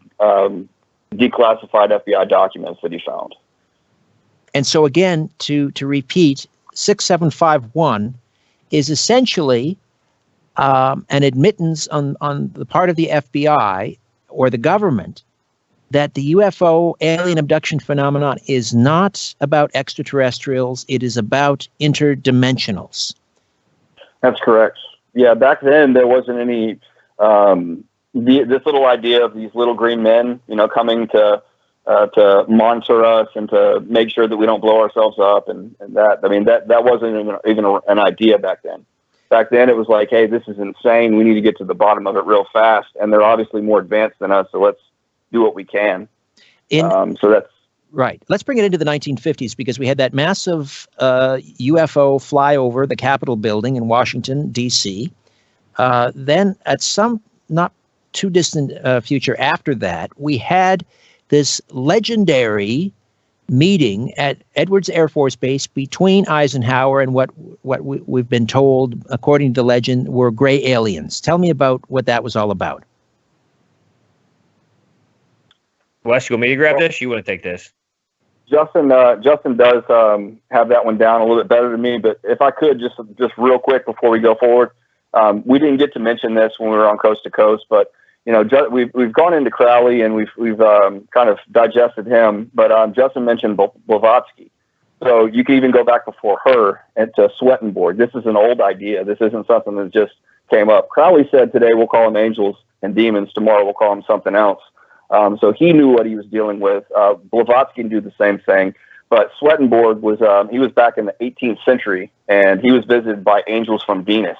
declassified FBI documents that he found. And so again, to repeat, 6751 is essentially an admittance on the part of the FBI or the government that the UFO alien abduction phenomenon is not about extraterrestrials, it is about interdimensionals. That's correct. Yeah, back then there wasn't any this little idea of these little green men, coming to to monitor us and to make sure that we don't blow ourselves up and that. I mean, that wasn't even an idea back then. Back then, it was like, hey, this is insane. We need to get to the bottom of it real fast. And they're obviously more advanced than us, so let's do what we can. So that's right. Let's bring it into the 1950s, because we had that massive UFO flyover the Capitol building in Washington, D.C. Then at some not too distant future after that, we had this legendary meeting at Edwards Air Force Base between Eisenhower and what we've been told, according to the legend, were gray aliens. Tell me about what that was all about. Wes, you want me to grab this? You want to take this? Justin does have that one down a little bit better than me, but if I could just real quick before we go forward, we didn't get to mention this when we were on Coast to Coast, but we've gone into Crowley and we've kind of digested him, but Justin mentioned Blavatsky. So you can even go back before her to Swedenborg. This is an old idea. This isn't something that just came up. Crowley said today we'll call them angels and demons. Tomorrow we'll call them something else. So he knew what he was dealing with. Blavatsky can do the same thing. But Swedenborg was he was back in the 18th century, and he was visited by angels from Venus.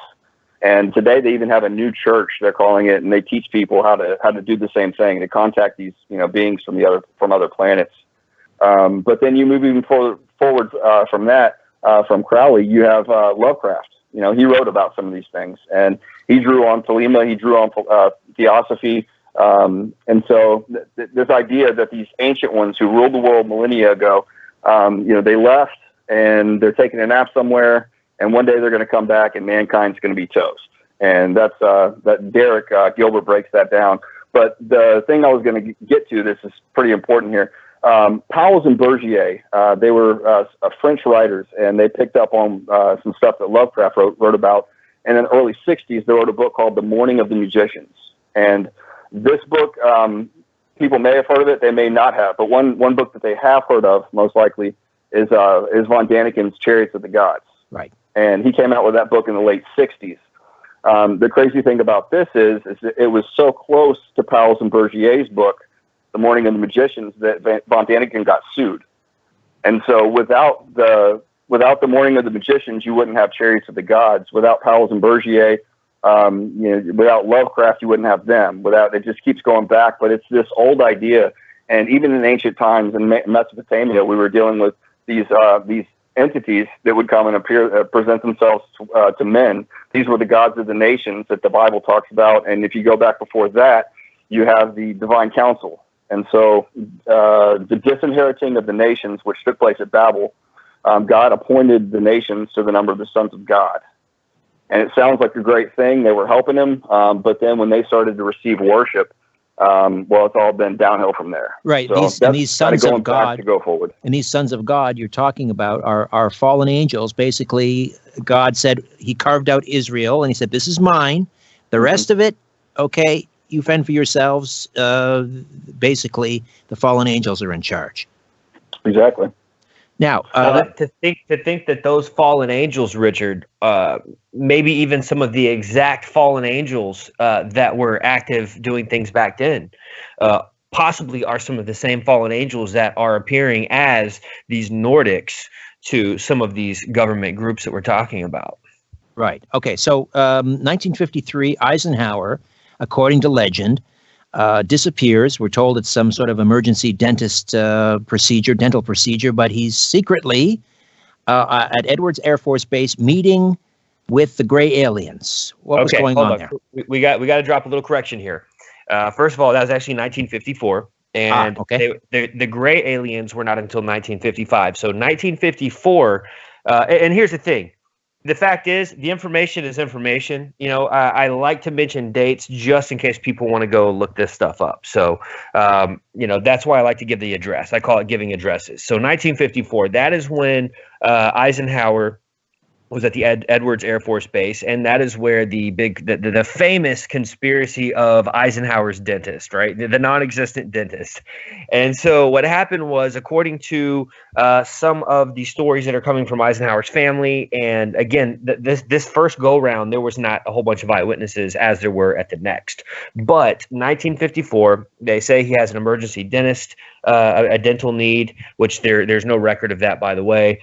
And today they even have a new church, they're calling it, and they teach people how to do the same thing, to contact these beings from other planets. But then you move even forward from that, from Crowley, you have Lovecraft. He wrote about some of these things, and he drew on Thelema, he drew on Theosophy. And so this idea that these ancient ones who ruled the world millennia ago, they left and they're taking a nap somewhere, and one day they're going to come back and mankind's going to be toast. And that's that Derek Gilbert breaks that down. But the thing I was going to get to, this is pretty important here. Pauwels and Bergier, they were French writers, and they picked up on some stuff that Lovecraft wrote about. And in the early 60s, they wrote a book called The Morning of the Magicians. And this book, people may have heard of it, they may not have. But one book that they have heard of, most likely, is von Daniken's Chariots of the Gods. Right. And he came out with that book in the late 60s. The crazy thing about this is that it was so close to Pauwels and Bergier's book, The Morning of the Magicians, that von Daniken got sued. And so without the Morning of the Magicians, you wouldn't have Chariots of the Gods. Without Pauwels and Bergier, without Lovecraft, you wouldn't have them. It just keeps going back. But it's this old idea. And even in ancient times in Mesopotamia, we were dealing with these entities that would come and present themselves to men. These were the gods of the nations that the Bible talks about. And if you go back before that, you have the divine council. And so the disinheriting of the nations, which took place at Babel, God appointed the nations to the number of the sons of God. And it sounds like a great thing. They were helping him. But then when they started to receive worship, it's all been downhill from there. Right. So these sons of God, to go forward. And these sons of God you're talking about are fallen angels. Basically, God said he carved out Israel and he said, this is mine. The rest of it, okay, you fend for yourselves. Basically, the fallen angels are in charge. Exactly. Now, to think that those fallen angels, Richard, maybe even some of the exact fallen angels that were active doing things back then, possibly are some of the same fallen angels that are appearing as these Nordics to some of these government groups that we're talking about. Right. Okay. So 1953, Eisenhower, according to legend, disappears. We're told it's some sort of emergency dental procedure, but he's secretly at Edwards Air Force Base meeting with the gray aliens. What was going on there? We got to drop a little correction here. First of all, that was actually 1954, and the gray aliens were not until 1955. So 1954, and here's the thing. The fact is, the information is information. I like to mention dates just in case people want to go look this stuff up. So, that's why I like to give the address. I call it giving addresses. So 1954, that is when Eisenhower was at the Edwards Air Force Base, and that is where the famous conspiracy of Eisenhower's dentist, right? The non-existent dentist. And so what happened was, according to some of the stories that are coming from Eisenhower's family, and again, this first go-round, there was not a whole bunch of eyewitnesses as there were at the next. But 1954, they say he has an emergency dentist, a dental need, which there's no record of that, by the way.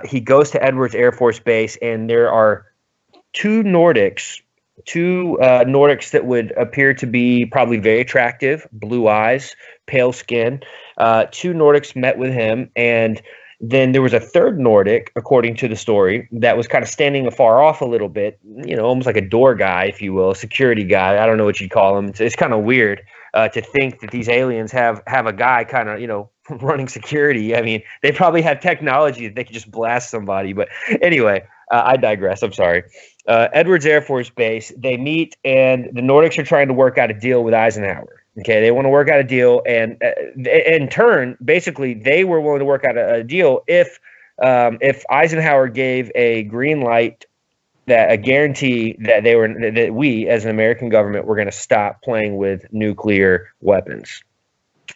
He goes to Edwards Air Force Base, and there are two Nordics that would appear to be probably very attractive, blue eyes, pale skin. Two Nordics met with him, and then there was a third Nordic, according to the story, that was kind of standing afar off a little bit, almost like a door guy, if you will, a security guy. I don't know what you'd call him. It's kind of weird to think that these aliens have a guy kind of, running security. I mean, they probably have technology that they could just blast somebody. But anyway, I digress. I'm sorry. Edwards Air Force Base, they meet, and the Nordics are trying to work out a deal with Eisenhower. Okay, they want to work out a deal, and in turn, basically, they were willing to work out a deal if Eisenhower gave a green light, that a guarantee that that we, as an American government, were going to stop playing with nuclear weapons.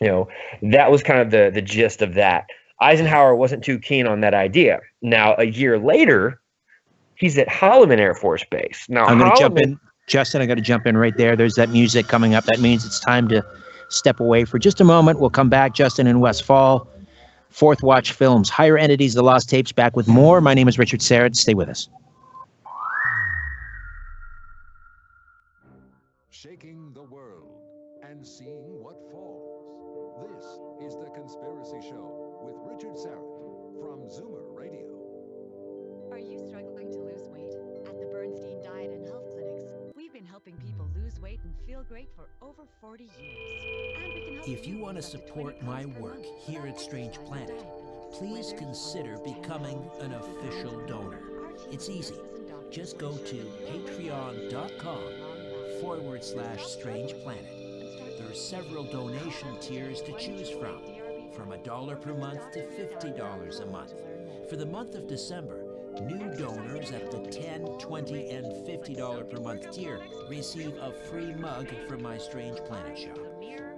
That was kind of the gist of that. Eisenhower wasn't too keen on that idea. Now, a year later, he's at Holloman Air Force Base. Now, I'm going to jump in. Justin, I got to jump in right there. There's that music coming up. That means it's time to step away for just a moment. We'll come back. Justen and Wes Faull, Fourth Watch Films, Higher Entities, The Lost Tapes, back with more. My name is Richard Sarrett. Stay with us. Shaking the world and seeing what falls. This is The Conspiracy Show with Richard Sarrett from Zoomer Radio. Are you struggling to lose weight? At the Bernstein Diet and Health Clinics, we've been helping people lose weight and feel great for over 40 years. And we can help If you want to support my work here at Strange Planet, please consider becoming an official donor. It's easy. Just go to patreon.com/Strange Planet. There are several donation tiers to choose from $1 per month to $50 a month. For the month of December, new donors at the $10, $20, and $50 per month tier receive a free mug from my Strange Planet shop.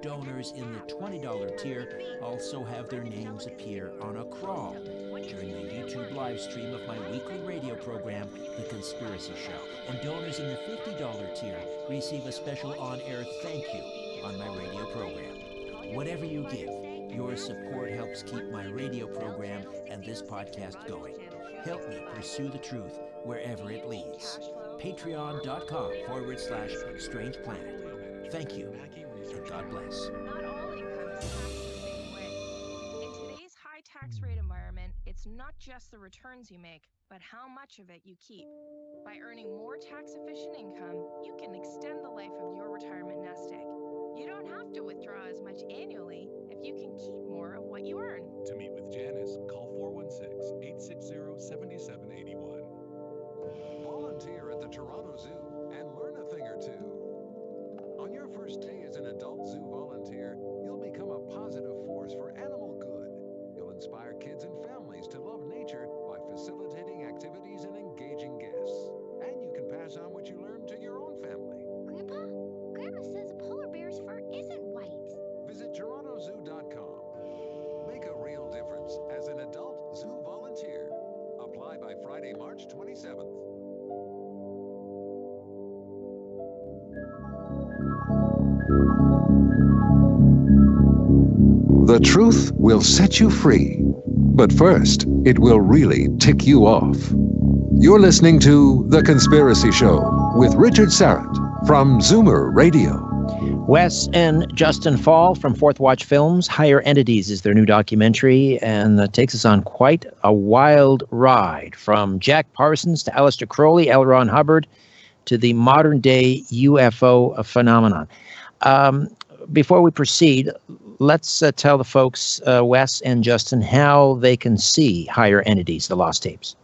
Donors in the $20 tier also have their names appear on a crawl during the YouTube live stream of my weekly radio program, The Conspiracy Show. And donors in the $50 tier receive a special on-air thank you on my radio program. Whatever you give, your support helps keep my radio program and this podcast going. Help me pursue the truth wherever it leads. Patreon.com/Strange Planet. Thank you, and God bless. Not all income is taxed the same way. In today's high tax rate environment, it's not just the returns you make, but how much of it you keep. By earning more tax-efficient income, you can extend the life of your retirement nest egg. You don't have to withdraw as much annually if you can keep more of what you earn. To meet with Janice, call 416-860-7781. Volunteer at the Toronto Zoo and learn a thing or two. On your first day as an adult zoo volunteer, you'll become a positive force for animal good. You'll inspire kids and families to love nature by facilitating activities and engaging guests. And you can pass on what you learned to your own family. Grandpa? Grandma says a polar bear's fur isn't white. Visit torontozoo.com. Make a real difference as an adult zoo volunteer. Apply by Friday, March 27th. The truth will set you free, but first, it will really tick you off. You're listening to The Conspiracy Show with Richard Sarrett from Zoomer Radio. Wes and Justen Faull from Fourth Watch Films, Higher Entities is their new documentary, and that takes us on quite a wild ride from Jack Parsons to Aleister Crowley, L. Ron Hubbard, to the modern-day UFO phenomenon. Before we proceed, let's tell the folks, Wes and Justen, how they can see Higher Entities, The Lost Tapes.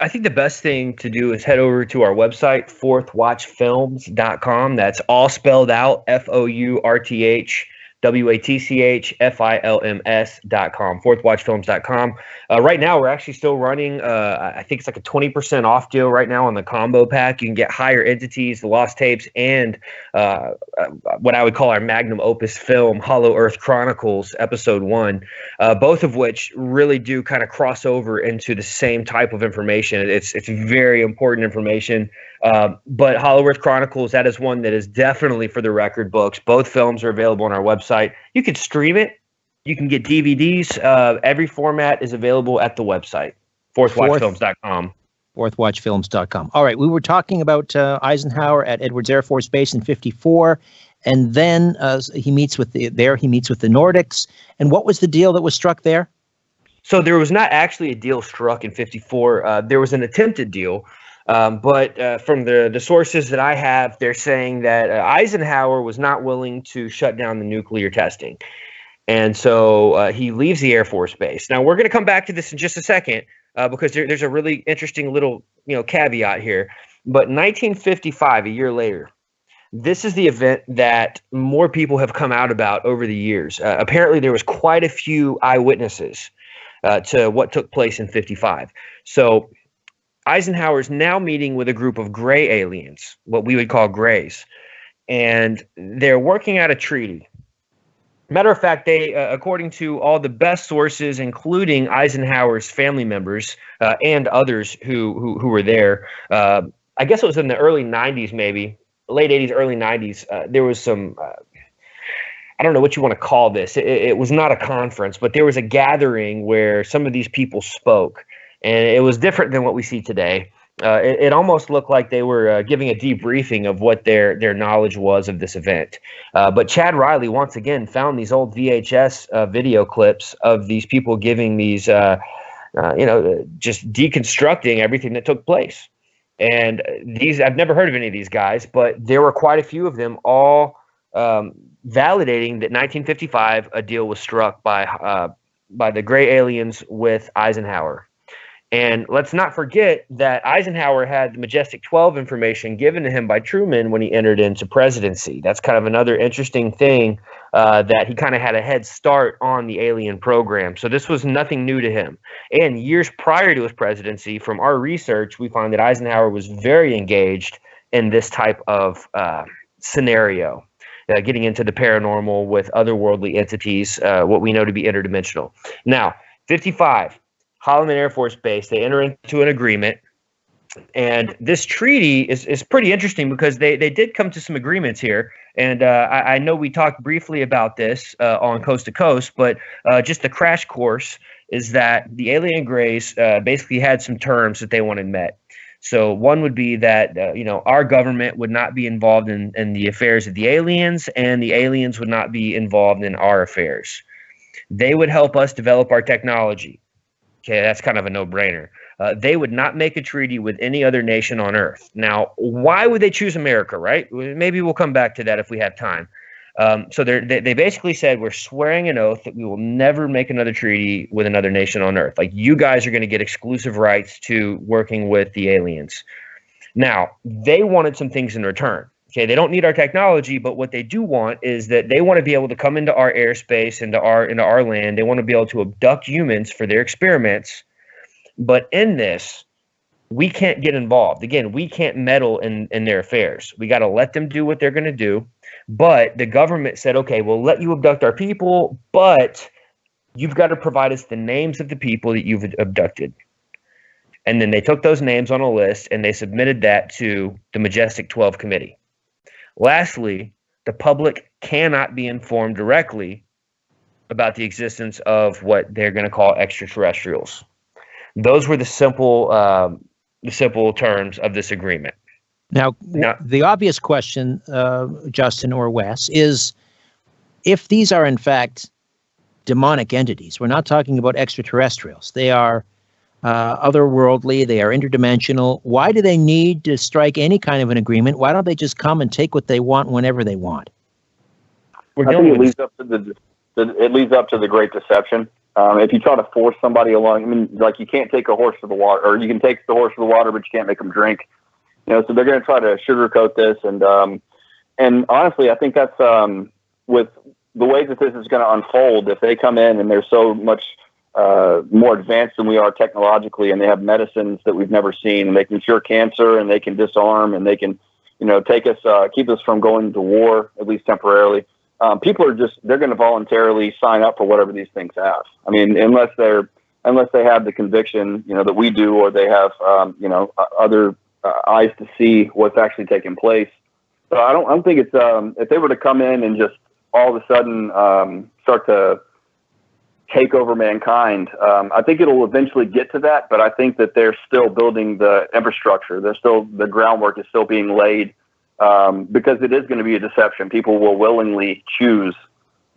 I think the best thing to do is head over to our website, fourthwatchfilms.com. That's all spelled out, FOURTH WATCHFILMS.com, fourthwatchfilms.com. Right now, we're actually still running, I think it's like a 20% off deal right now on the combo pack. You can get higher entities, the lost tapes, and what I would call our magnum opus film, Hollow Earth Chronicles, Episode 1, both of which really do kind of cross over into the same type of information. It's very important information. But Hollow Earth Chronicles, that is one that is definitely for the record books. Both films are available on our website. You can stream it. You can get DVDs. Every format is available at the website, fourthwatchfilms.com. Fourthwatchfilms.com. All right, we were talking about Eisenhower at Edwards Air Force Base in '54, and then he meets with the Nordics. And what was the deal that was struck there? So there was not actually a deal struck in '54. There was an attempted deal. But from the sources that I have, they're saying that Eisenhower was not willing to shut down the nuclear testing. And so he leaves the Air Force Base. Now, we're going to come back to this in just a second because there's a really interesting little caveat here. But in 1955, a year later, this is the event that more people have come out about over the years. Apparently, there was quite a few eyewitnesses to what took place in '55. So Eisenhower's now meeting with a group of gray aliens, what we would call grays, and they're working out a treaty. Matter of fact, they, according to all the best sources, including Eisenhower's family members and others who were there, I guess it was in the early 90s, maybe late 80s, early 90s. There was some, I don't know what you want to call this. It was not a conference, but there was a gathering where some of these people spoke. And it was different than what we see today. It almost looked like they were giving a debriefing of what their knowledge was of this event. But Chad Riley, once again, found these old VHS video clips of these people giving these, just deconstructing everything that took place. And I've never heard of any of these guys, but there were quite a few of them all validating that 1955, a deal was struck by the gray aliens with Eisenhower. And let's not forget that Eisenhower had the Majestic 12 information given to him by Truman when he entered into presidency. That's kind of another interesting thing, that he kind of had a head start on the alien program. So this was nothing new to him. And years prior to his presidency, from our research, we find that Eisenhower was very engaged in this type of scenario, getting into the paranormal with otherworldly entities, what we know to be interdimensional. Now, 55. Holloman Air Force Base, they enter into an agreement, and this treaty is pretty interesting because they did come to some agreements here, and I know we talked briefly about this on Coast to Coast, but just the crash course is that the alien grays basically had some terms that they wanted met. So one would be that our government would not be involved in the affairs of the aliens, and the aliens would not be involved in our affairs. They would help us develop our technology. Okay, that's kind of a no-brainer. They would not make a treaty with any other nation on Earth. Now, why would they choose America, right? Maybe we'll come back to that if we have time. So they basically said, we're swearing an oath that we will never make another treaty with another nation on Earth. Like, you guys are going to get exclusive rights to working with the aliens. Now, they wanted some things in return. Okay, they don't need our technology, but what they do want is that they want to be able to come into our airspace, into our land. They want to be able to abduct humans for their experiments. But in this, we can't get involved. Again, we can't meddle in their affairs. We got to let them do what they're going to do. But the government said, okay, we'll let you abduct our people, but you've got to provide us the names of the people that you've abducted. And then they took those names on a list and they submitted that to the Majestic 12 committee. Lastly, the public cannot be informed directly about the existence of what they're going to call extraterrestrials. Those were the simple terms of this agreement. Now, the obvious question, Justen or Wes, is if these are in fact demonic entities, we're not talking about extraterrestrials. They are otherworldly, they are interdimensional. Why do they need to strike any kind of an agreement? Why don't they just come and take what they want whenever they want? I think it leads up to the Great Deception. If you try to force somebody along, I mean, like, you can't take a horse to the water, or you can take the horse to the water, but you can't make them drink. So they're going to try to sugarcoat this, and honestly, I think that's with the way that this is going to unfold, if they come in and they're so much more advanced than we are technologically, and they have medicines that we've never seen, and they can cure cancer, and they can disarm, and they can, take us, keep us from going to war, at least temporarily. People are they're going to voluntarily sign up for whatever these things have. I mean, unless they have the conviction, that we do, or they have, other eyes to see what's actually taking place. So I don't think it's, if they were to come in and just all of a sudden start to take over mankind, I think it'll eventually get to that, but I think that they're still building the infrastructure. The groundwork is still being laid, because it is going to be a deception. People will willingly choose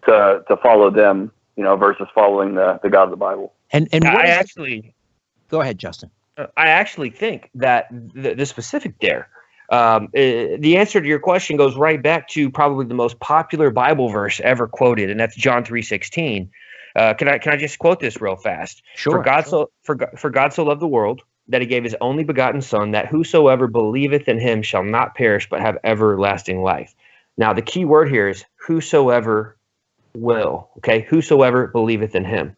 to follow them, versus following the God of the Bible. And go ahead, Justin. I actually think that the specific there, the answer to your question goes right back to probably the most popular Bible verse ever quoted, and that's John 3:16. Can I just quote this real fast? Sure. For God so loved the world that he gave his only begotten Son, that whosoever believeth in him shall not perish but have everlasting life. Now the key word here is whosoever will. Okay, whosoever believeth in him.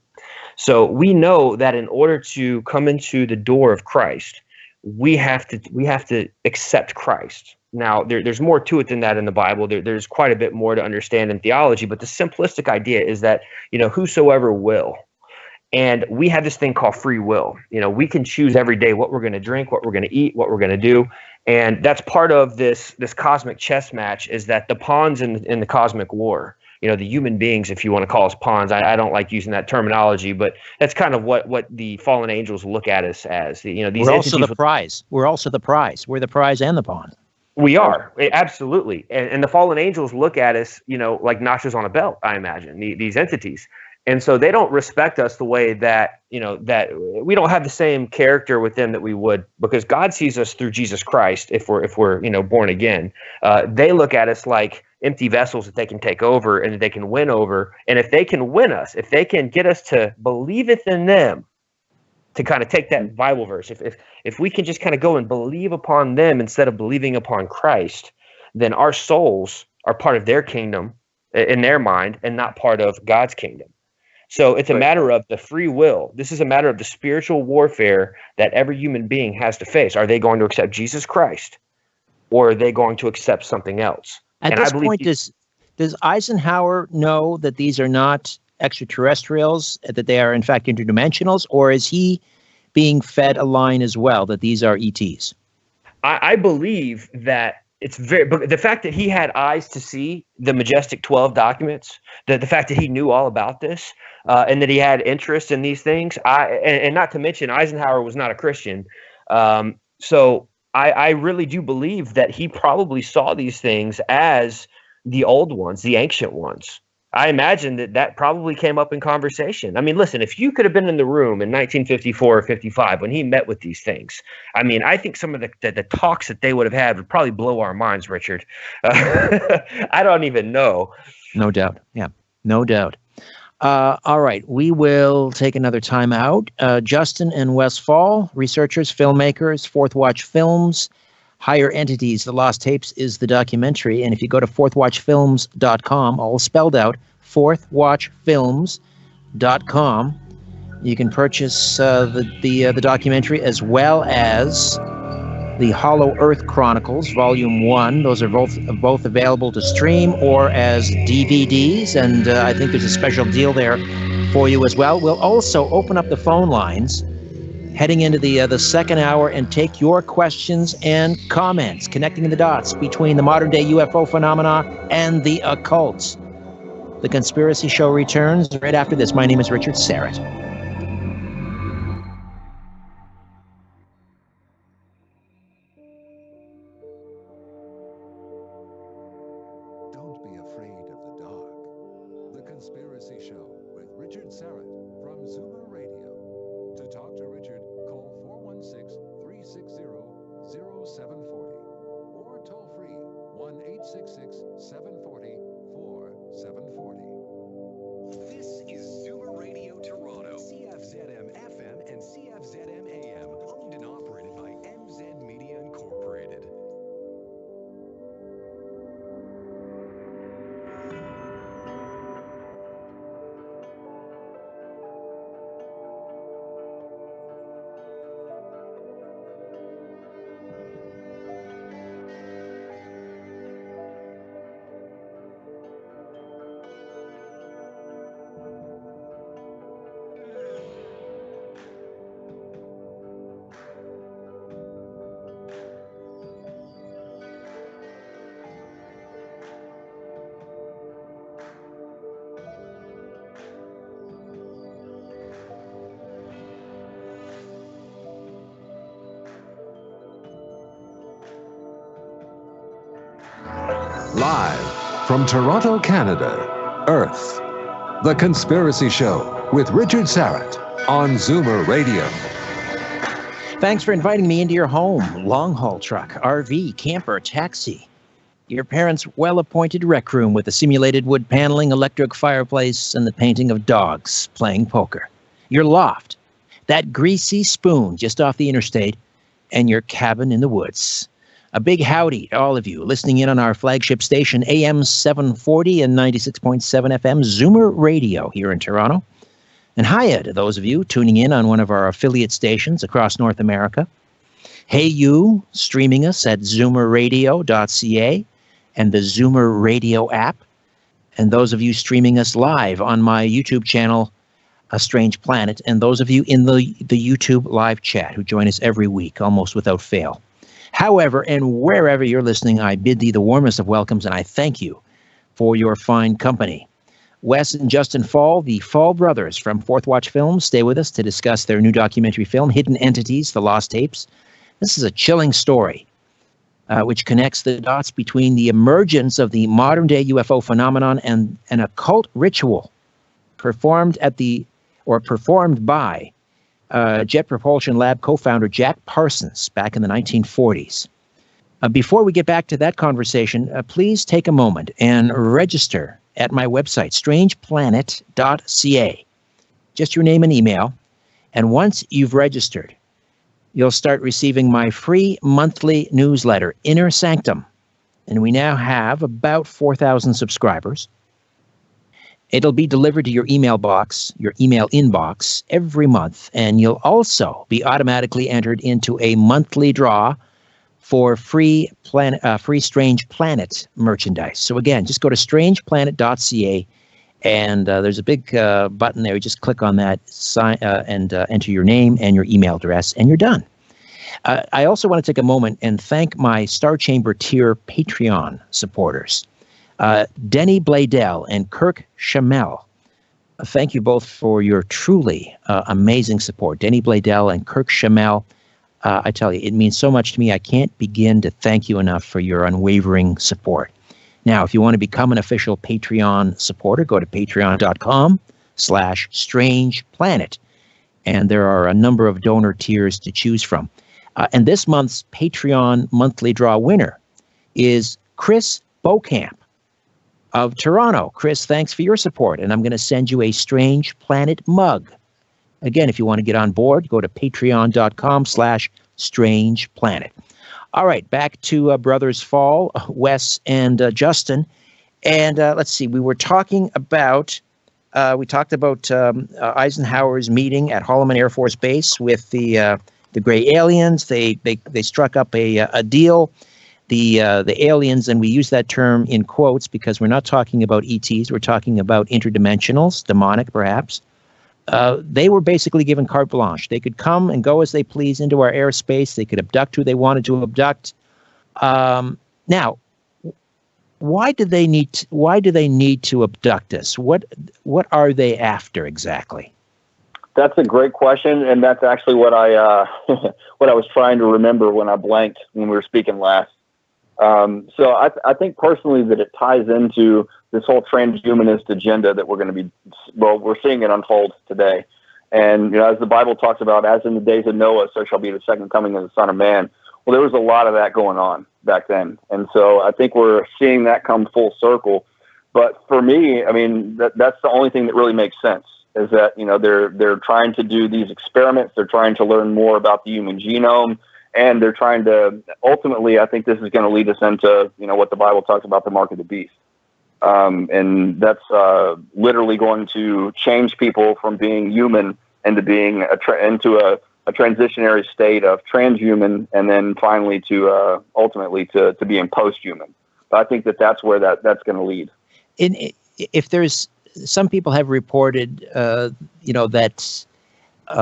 So we know that in order to come into the door of Christ, we have to accept Christ. Now, there's more to it than that in the Bible. There's quite a bit more to understand in theology, but the simplistic idea is that, whosoever will. And we have this thing called free will. We can choose every day what we're going to drink, what we're going to eat, what we're going to do. And that's part of this cosmic chess match, is that the pawns in the cosmic war, the human beings, if you want to call us pawns, I don't like using that terminology, but that's kind of what the fallen angels look at us as. These we're also the prize. We're also the prize. We're the prize and the pawn. We are, absolutely. And the fallen angels look at us, like notches on a belt, I imagine, these entities. And so they don't respect us the way that, that we don't have the same character with them that we would, because God sees us through Jesus Christ if we're born again. They look at us like empty vessels that they can take over and that they can win over. And if they can win us, if they can get us to believeth in them, to kind of take that Bible verse, if we can just kind of go and believe upon them instead of believing upon Christ, then our souls are part of their kingdom in their mind and not part of God's kingdom. So it's a matter of the free will. This is a matter of the spiritual warfare that every human being has to face. Are they going to accept Jesus Christ, or are they going to accept something else? At this point, does Eisenhower know that these are not extraterrestrials, that they are in fact interdimensionals, or is he being fed a line as well that these are ETs? I believe that it's but the fact that he had eyes to see the Majestic 12 documents, the fact that he knew all about this, and that he had interest in these things, and not to mention Eisenhower was not a Christian, so I really do believe that he probably saw these things as the old ones, the ancient ones. I imagine that probably came up in conversation. I mean, listen, if you could have been in the room in 1954 or 55 when he met with these things, I mean, I think some of the talks that they would have had would probably blow our minds, Richard. I don't even know. No doubt. Yeah, no doubt. All right, we will take another time out. Justen and Wes Faull, researchers, filmmakers, Fourth Watch Films, Higher Entities, The Lost Tapes is the documentary. And if you go to fourthwatchfilms.com, all spelled out, fourthwatchfilms.com, you can purchase the documentary as well as the Hollow Earth Chronicles, Volume 1. Those are both available to stream or as DVDs, and I think there's a special deal there for you as well. We'll also open up the phone lines heading into the second hour and take your questions and comments, connecting the dots between the modern-day UFO phenomena and the occult. The Conspiracy Show returns right after this. My name is Richard Serrett. Don't be afraid of the dark. The Conspiracy Show with Richard Serrett from Zoomer Radio. To talk to Richard, call 416-360-0740 or toll free 1-866-740-4740. This is Zoomer Radio Toronto, CFZM FM and CFZM AM, owned and operated by MZ Media Incorporated. Live from Toronto, Canada, Earth. The Conspiracy Show with Richard Sarrett on Zoomer Radio. Thanks for inviting me into your home, long-haul truck, RV, camper, taxi. Your parents' well-appointed rec room with a simulated wood paneling, electric fireplace, and the painting of dogs playing poker. Your loft, that greasy spoon just off the interstate, and your cabin in the woods. A big howdy to all of you listening in on our flagship station, AM 740 and 96.7 FM, Zoomer Radio here in Toronto. And hiya to those of you tuning in on one of our affiliate stations across North America. Hey you, streaming us at zoomerradio.ca and the Zoomer Radio app. And those of you streaming us live on my YouTube channel, A Strange Planet, and those of you in the YouTube live chat who join us every week, almost without fail. However, and wherever you're listening, I bid thee the warmest of welcomes, and I thank you for your fine company. Wes and Justen Faull, the Faull brothers from Fourth Watch Films, stay with us to discuss their new documentary film, Hidden Entities, The Lost Tapes. This is a chilling story, which connects the dots between the emergence of the modern-day UFO phenomenon and an occult ritual performed by Jet Propulsion Lab co-founder Jack Parsons back in the 1940s. Before we get back to that conversation, please take a moment and register at my website, strangeplanet.ca. Just your name and email. And once you've registered, you'll start receiving my free monthly newsletter, Inner Sanctum. And we now have about 4,000 subscribers. It'll be delivered to your email box, your email inbox every month. And you'll also be automatically entered into a monthly draw for free Strange Planet merchandise. So again, just go to strangeplanet.ca and there's a big button there. You just click on that, and enter your name and your email address, and you're done. I also want to take a moment and thank my Star Chamber tier Patreon supporters, Denny Bladell and Kirk Shamel. Thank you both for your truly amazing support. Denny Bladell and Kirk Shamel, I tell you, it means so much to me. I can't begin to thank you enough for your unwavering support. Now, if you want to become an official Patreon supporter, go to patreon.com/strangeplanet. And there are a number of donor tiers to choose from. And this month's Patreon monthly draw winner is Chris Beaucamp of Toronto. Chris, thanks for your support. And I'm going to send you a Strange Planet mug. Again, if you want to get on board, go to patreon.com/strangeplanet. All right, back to Brothers Faull, Wes, and Justen. And let's see, we talked about Eisenhower's meeting at Holloman Air Force Base with the gray aliens. They struck up a deal. The aliens, and we use that term in quotes because we're not talking about ETs. We're talking about interdimensionals, demonic perhaps. They were basically given carte blanche. They could come and go as they please into our airspace. They could abduct who they wanted to abduct. Now, why do they need to abduct us? What are they after exactly? That's a great question, and that's actually what I what I was trying to remember when I blanked when we were speaking last. So I think personally that it ties into this whole transhumanist agenda that we're seeing it unfold today. And, as the Bible talks about, as in the days of Noah, so shall be the second coming of the Son of Man. Well, there was a lot of that going on back then. And so I think we're seeing that come full circle. But for me, I mean, that's the only thing that really makes sense is that, they're trying to do these experiments. They're trying to learn more about the human genome. And they're trying to, ultimately, I think this is going to lead us into, what the Bible talks about, the mark of the beast. And that's literally going to change people from being human into being into a transitionary state of transhuman, and then finally to ultimately to being post-human. But I think that's where that's going to lead. If there's some people have reported, that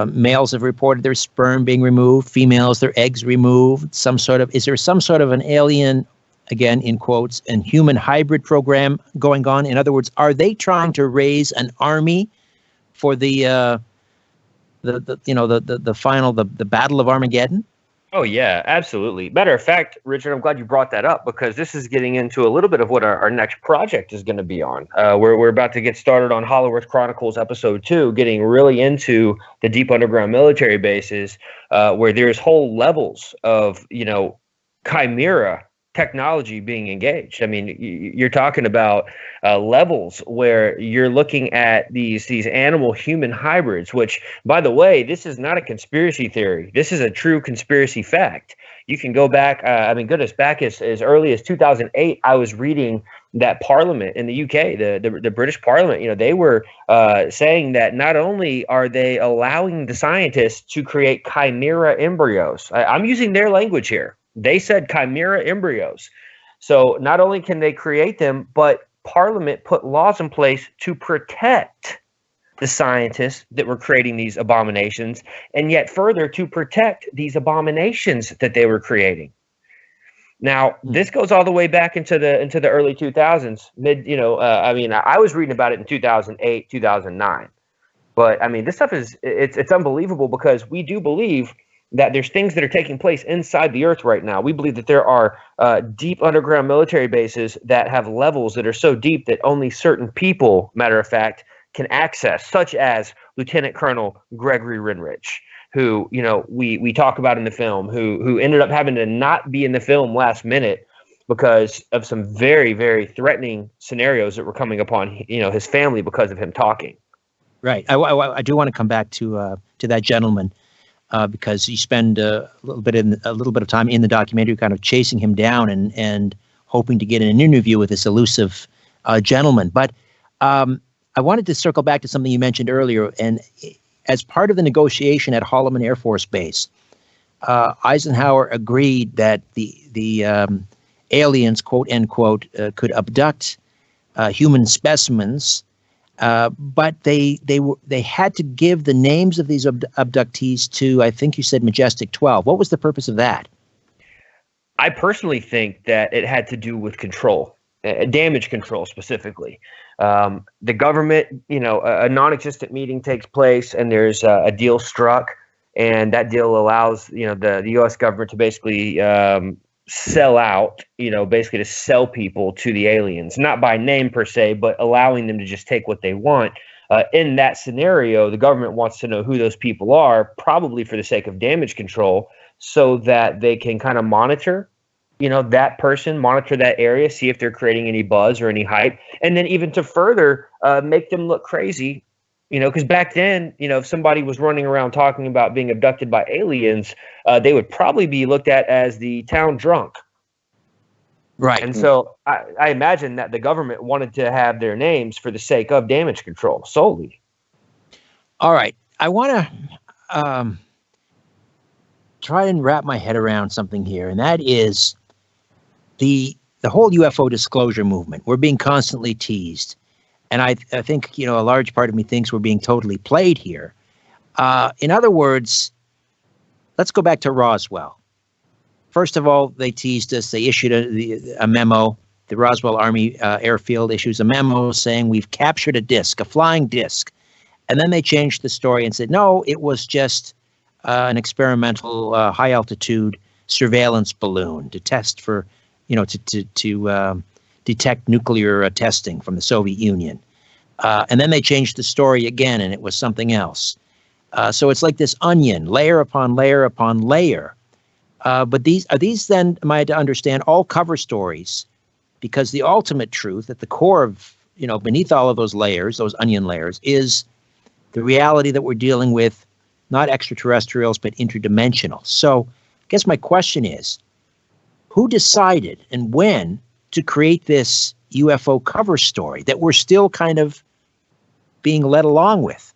males have reported their sperm being removed, females their eggs removed. Is there some sort of an alien, again in quotes, and human hybrid program going on? In other words, are they trying to raise an army for the Battle of Armageddon? Oh, yeah, absolutely. Matter of fact, Richard, I'm glad you brought that up because this is getting into a little bit of what our next project is going to be on. We're about to get started on Hollow Earth Chronicles Episode 2, getting really into the deep underground military bases where there's whole levels of, chimera technology being engaged. I mean, you're talking about levels where you're looking at these animal human hybrids, which, by the way, this is not a conspiracy theory. This is a true conspiracy fact. You can go back, back as early as 2008. I was reading that Parliament in the UK, the British Parliament, they were saying that not only are they allowing the scientists to create chimera embryos, I'm using their language here. They said chimera embryos. So not only can they create them, but Parliament put laws in place to protect the scientists that were creating these abominations, and yet further to protect these abominations that they were creating. Now, this goes all the way back into the early 2000s. I was reading about it in 2008, 2009. But I mean, this stuff it's unbelievable because we do believe that there's things that are taking place inside the earth right now. We believe that there are deep underground military bases that have levels that are so deep that only certain people, matter of fact, can access, such as Lieutenant Colonel Gregory Renrich, who, we talk about in the film, who ended up having to not be in the film last minute because of some very, very threatening scenarios that were coming upon, his family because of him talking. Right. I do want to come back to that gentleman. Because you spend a little bit of time in the documentary, kind of chasing him down and hoping to get an interview with this elusive gentleman. But I wanted to circle back to something you mentioned earlier. And as part of the negotiation at Holloman Air Force Base, Eisenhower agreed that the aliens, quote unquote, could abduct human specimens. But they had to give the names of these abductees to, I think you said, Majestic 12. What was the purpose of that? I personally think that it had to do with control, damage control specifically. The government, a non-existent meeting takes place and there's a deal struck, and that deal allows, the U.S. government to basically sell out, basically to sell people to the aliens, not by name per se, but allowing them to just take what they want. In that scenario, the government wants to know who those people are, probably for the sake of damage control, so that they can kind of monitor, that person, monitor that area, see if they're creating any buzz or any hype, and then even to further make them look crazy. Because back then, if somebody was running around talking about being abducted by aliens, they would probably be looked at as the town drunk. Right. And so I imagine that the government wanted to have their names for the sake of damage control solely. All right. I want to try and wrap my head around something here, and that is the whole UFO disclosure movement. We're being constantly teased. And I think, a large part of me thinks we're being totally played here. In other words, let's go back to Roswell. First of all, they teased us. They issued a memo. The Roswell Army Airfield issues a memo saying we've captured a disc, a flying disc. And then they changed the story and said, no, it was just an experimental high-altitude surveillance balloon to test for, to detect nuclear testing from the Soviet Union. And then they changed the story again, and it was something else. So it's like this onion, layer upon layer upon layer. But are these then, am I to understand, all cover stories? Because the ultimate truth at the core of, beneath all of those layers, those onion layers, is the reality that we're dealing with, not extraterrestrials, but interdimensional. So I guess my question is, who decided and when to create this UFO cover story that we're still kind of being led along with?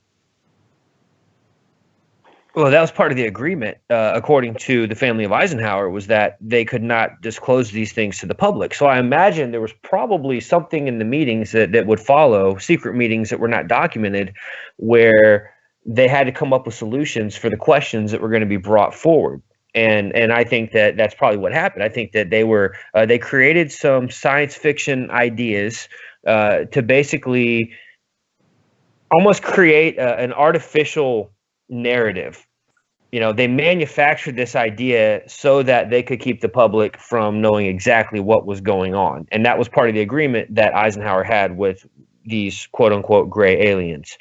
Well, that was part of the agreement, according to the family of Eisenhower, was that they could not disclose these things to the public. So I imagine there was probably something in the meetings that would follow, secret meetings that were not documented, where they had to come up with solutions for the questions that were going to be brought forward. And I think that that's probably what happened. I think that they created some science fiction ideas to basically almost create an artificial narrative they manufactured this idea so that they could keep the public from knowing exactly what was going on. And that was part of the agreement that Eisenhower had with these quote unquote gray aliens.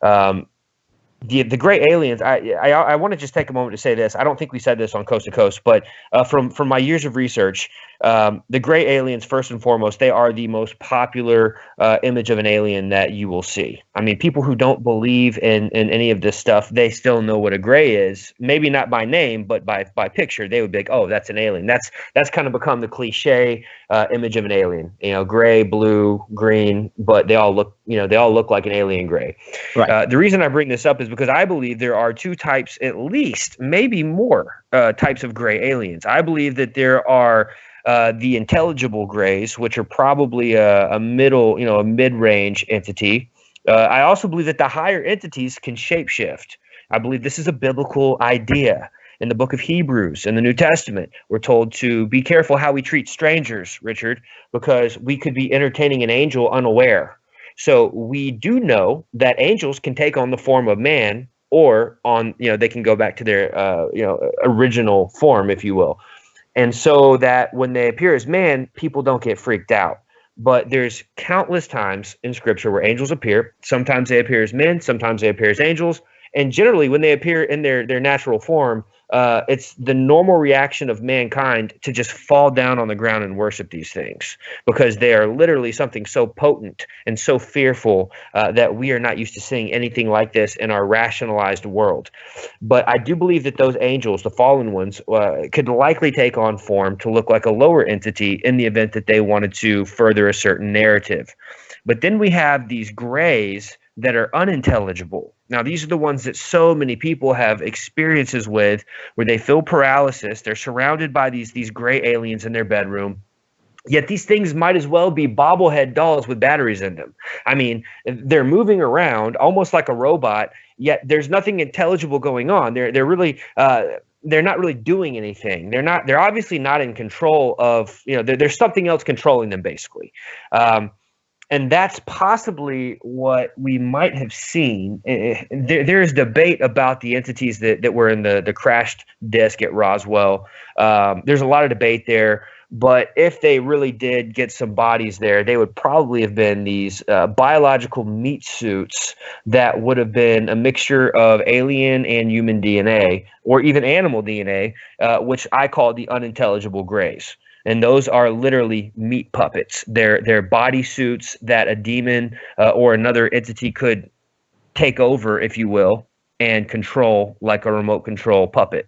The gray aliens, I want to just take a moment to say this. I don't think we said this on Coast to Coast, but from my years of research, the gray aliens, first and foremost, they are the most popular image of an alien that you will see. I mean, people who don't believe in any of this stuff, they still know what a gray is. Maybe not by name, but by picture. They would be like, oh, that's an alien. That's kind of become the cliche image of an alien. Gray, blue, green, but they all look like an alien gray. Right. The reason I bring this up is because I believe there are two types, at least, maybe more types of gray aliens. I believe that there are the intelligible grays, which are probably a mid-range entity. I also believe that the higher entities can shapeshift. I believe this is a biblical idea. In the book of Hebrews, in the New Testament, we're told to be careful how we treat strangers, Richard, because we could be entertaining an angel unaware. So we do know that angels can take on the form of man, or they can go back to their original form, if you will. And so that when they appear as man, people don't get freaked out. But there's countless times in Scripture where angels appear. Sometimes they appear as men, sometimes they appear as angels. And generally, when they appear in their natural form, it's the normal reaction of mankind to just fall down on the ground and worship these things, because they are literally something so potent and so fearful that we are not used to seeing anything like this in our rationalized world. But I do believe that those angels, the fallen ones, could likely take on form to look like a lower entity in the event that they wanted to further a certain narrative. But then we have these grays that are unintelligible. Now, these are the ones that so many people have experiences with, where they feel paralysis. They're surrounded by these gray aliens in their bedroom. Yet these things might as well be bobblehead dolls with batteries in them. I mean, they're moving around almost like a robot, yet there's nothing intelligible going on. They're really they're not really doing anything. They're obviously not in control of, there's something else controlling them, basically. And that's possibly what we might have seen. There is debate about the entities that were in the crashed disk at Roswell. There's a lot of debate there. But if they really did get some bodies there, they would probably have been these biological meat suits that would have been a mixture of alien and human DNA, or even animal DNA, which I call the unintelligible grays. And those are literally meat puppets. They're body suits that a demon or another entity could take over, if you will, and control like a remote control puppet.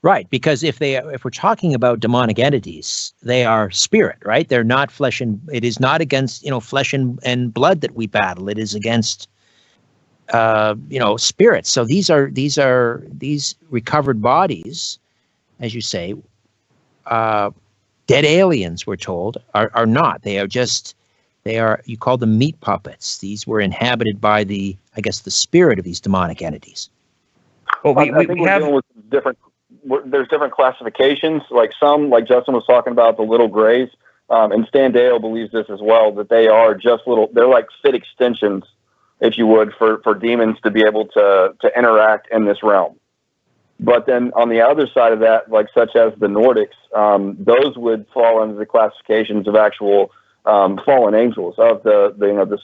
Right, because if we're talking about demonic entities, they are spirit, right? They're not flesh and it is not against flesh and blood that we battle. It is against spirits. So these recovered bodies, as you say. Dead aliens, we're told, are not. They are, you call them meat puppets. These were inhabited by the spirit of these demonic entities. Well, I think we're dealing with there's different classifications. Like Justen was talking about, the little grays, and Stan Dale believes this as well, that they are just they're like fit extensions, if you would, for demons to be able to interact in this realm. But then on the other side of that, like such as the Nordics, those would fall under the classifications of actual fallen angels, of the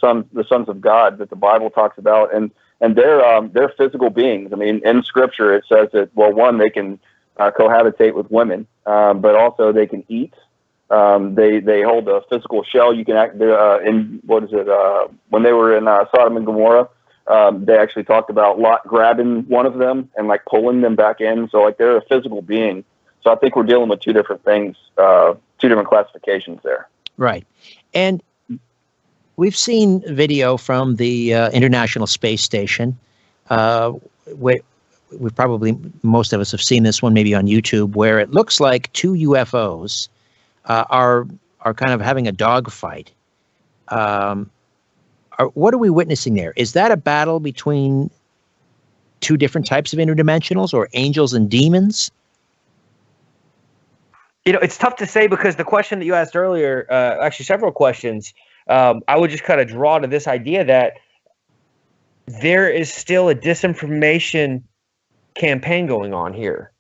sons of God that the Bible talks about, and they're physical beings. I mean, in Scripture it says that, well, one, they can cohabitate with women, but also they can eat. They hold a physical shell. You can act in when they were in Sodom and Gomorrah. They actually talked about Lot grabbing one of them and like pulling them back in. So like they're a physical being. So I think we're dealing with two different things, two different classifications there. Right. And we've seen video from the International Space Station. We probably, most of us have seen this one maybe on YouTube, where it looks like two UFOs are kind of having a dogfight. What are we witnessing there? Is that a battle between two different types of interdimensionals, or angels and demons? It's tough to say, because the question that you asked earlier, actually several questions, I would just kind of draw to this idea that there is still a disinformation campaign going on here.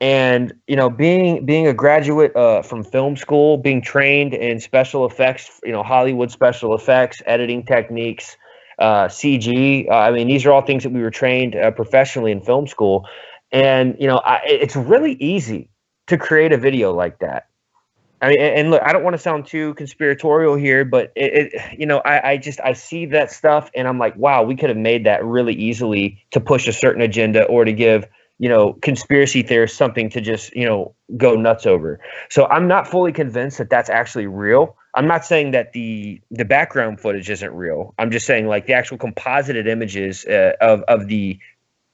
And, you know, being a graduate from film school, being trained in special effects, you know, Hollywood special effects, editing techniques, CG. I mean, these are all things that we were trained professionally in film school. And, you know, it's really easy to create a video like that. I mean, and look, I don't want to sound too conspiratorial here, but you know, I see that stuff and I'm like, wow, we could have made that really easily to push a certain agenda or to give, you know, conspiracy theorists something to just, you know, go nuts over. So I'm not fully convinced that that's actually real. I'm not saying that the background footage isn't real. I'm just saying like the actual composited images of the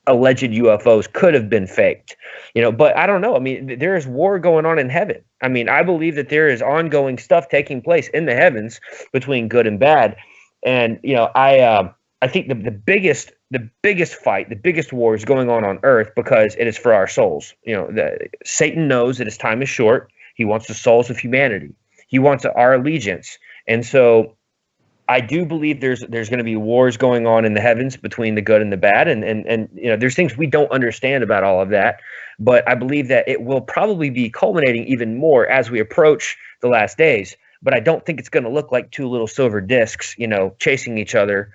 alleged UFOs could have been faked, you know, but I don't know. I mean, there is war going on in heaven. I mean, I believe that there is ongoing stuff taking place in the heavens between good and bad. And, you know, I think the biggest fight, the biggest war is going on earth because it is for our souls. You know, Satan knows that his time is short. He wants the souls of humanity. He wants our allegiance. And so I do believe there's going to be wars going on in the heavens between the good and the bad, and you know, there's things we don't understand about all of that, but I believe that it will probably be culminating even more as we approach the last days. But I don't think it's going to look like two little silver discs, you know, chasing each other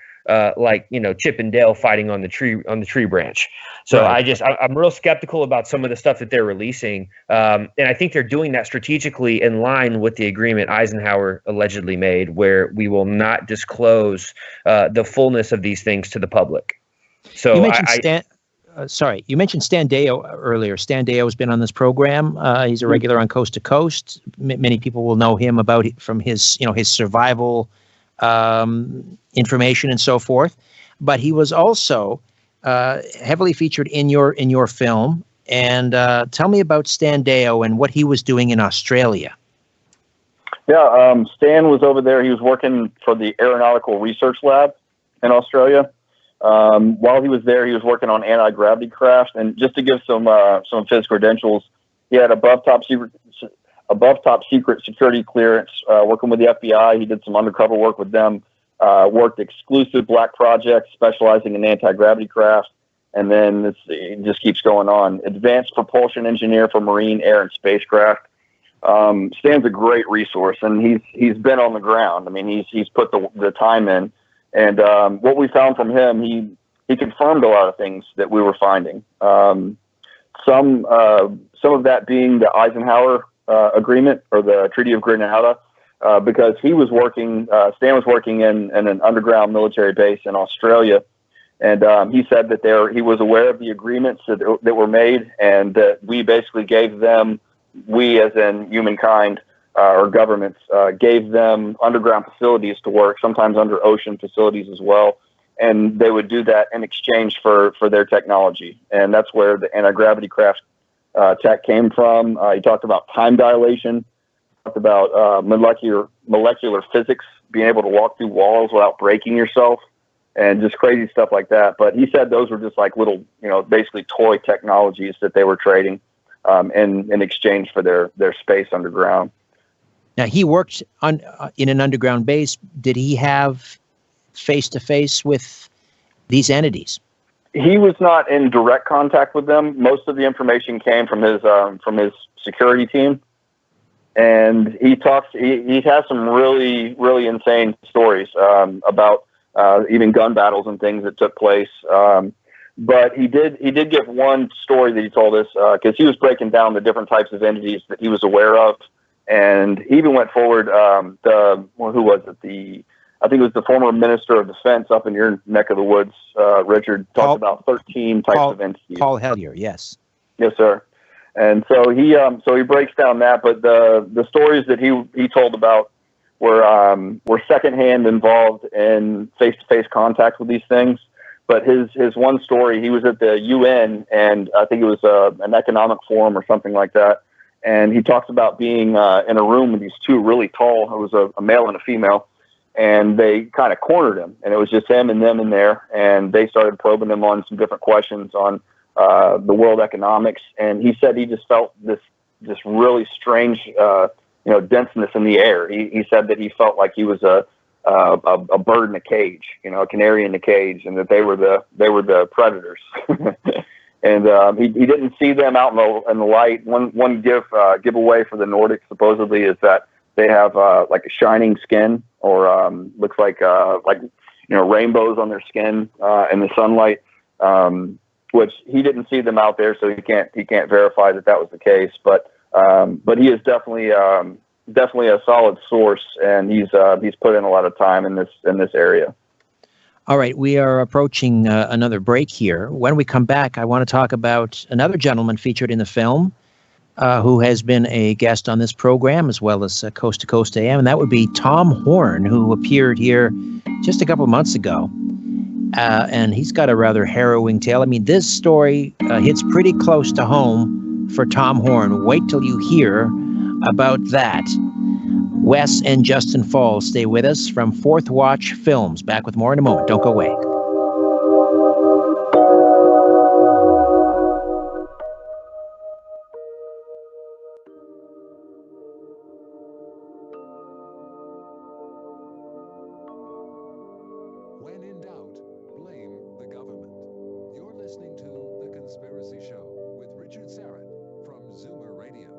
like, you know, Chip and Dale fighting on the tree branch. So right. I'm real skeptical about some of the stuff that they're releasing. And I think they're doing that strategically in line with the agreement Eisenhower allegedly made, where we will not disclose the fullness of these things to the public. So you mentioned you mentioned Stan Deyo earlier. Stan Deyo has been on this program. He's a regular on Coast to Coast. Many people will know him from his, you know, his survival information and so forth. But he was also heavily featured in your film. And tell me about Stan Deyo and what he was doing in Australia. Yeah, Stan was over there. He was working for the Aeronautical Research Lab in Australia. While he was there, he was working on anti-gravity craft. And just to give some of his credentials, he had above top secret security clearance, working with the FBI. He did some undercover work with them. Worked exclusive black projects specializing in anti-gravity craft, and then it just keeps going on. Advanced propulsion engineer for marine, air, and spacecraft. Stan's a great resource, and he's been on the ground. I mean, he's put the time in, and what we found from him, he confirmed a lot of things that we were finding. Some of that being the Eisenhower agreement or the Treaty of Grenada. Because he was working, Stan was working in an underground military base in Australia, and he said that he was aware of the agreements that were made, and that we basically gave them, we as in humankind or governments, gave them underground facilities to work, sometimes under ocean facilities as well, and they would do that in exchange for their technology, and that's where the anti-gravity craft tech came from. He talked about time dilation. Talked about molecular physics, being able to walk through walls without breaking yourself, and just crazy stuff like that. But he said those were just like little, you know, basically toy technologies that they were trading in exchange for their space underground. Now, he worked in an underground base. Did he have face-to-face with these entities? He was not in direct contact with them. Most of the information came from his security team. And he has some really, really insane stories about even gun battles and things that took place. But he did give one story that he told us because he was breaking down the different types of entities that he was aware of, and he even went forward. Who was it? I think it was the former Minister of Defense up in your neck of the woods. Richard talked about 13 types of entities. Paul Hellyer, yes. Yes, sir. And so he breaks down that, but the stories that he told about were secondhand, involved in face-to-face contact with these things. But his one story, he was at the UN, and I think it was an economic forum or something like that. And he talks about being in a room with these two really tall, it was a male and a female, and they kind of cornered him, and it was just him and them in there, and they started probing him on some different questions on the world economics, and he said he just felt this really strange, denseness in the air. He said that he felt like he was a bird in a cage, a canary in a cage, and that they were the predators. and he didn't see them out in the light. One giveaway for the Nordics supposedly is that they have like a shining skin, or looks like rainbows on their skin in the sunlight, which he didn't see them out there, so he can't verify that was the case. But he is definitely a solid source, and he's put in a lot of time in this area. All right, we are approaching another break here. When we come back, I want to talk about another gentleman featured in the film who has been a guest on this program, as well as Coast to Coast AM, and that would be Tom Horn, who appeared here just a couple of months ago. And he's got a rather harrowing tale. I mean, this story hits pretty close to home for Tom Horn. Wait till you hear about that. Wes and Justen Faull stay with us from Fourth Watch Films. Back with more in a moment. Don't go away. When in doubt, blame the government. You're listening to The Conspiracy Show with Richard Serrett from Zoomer Radio.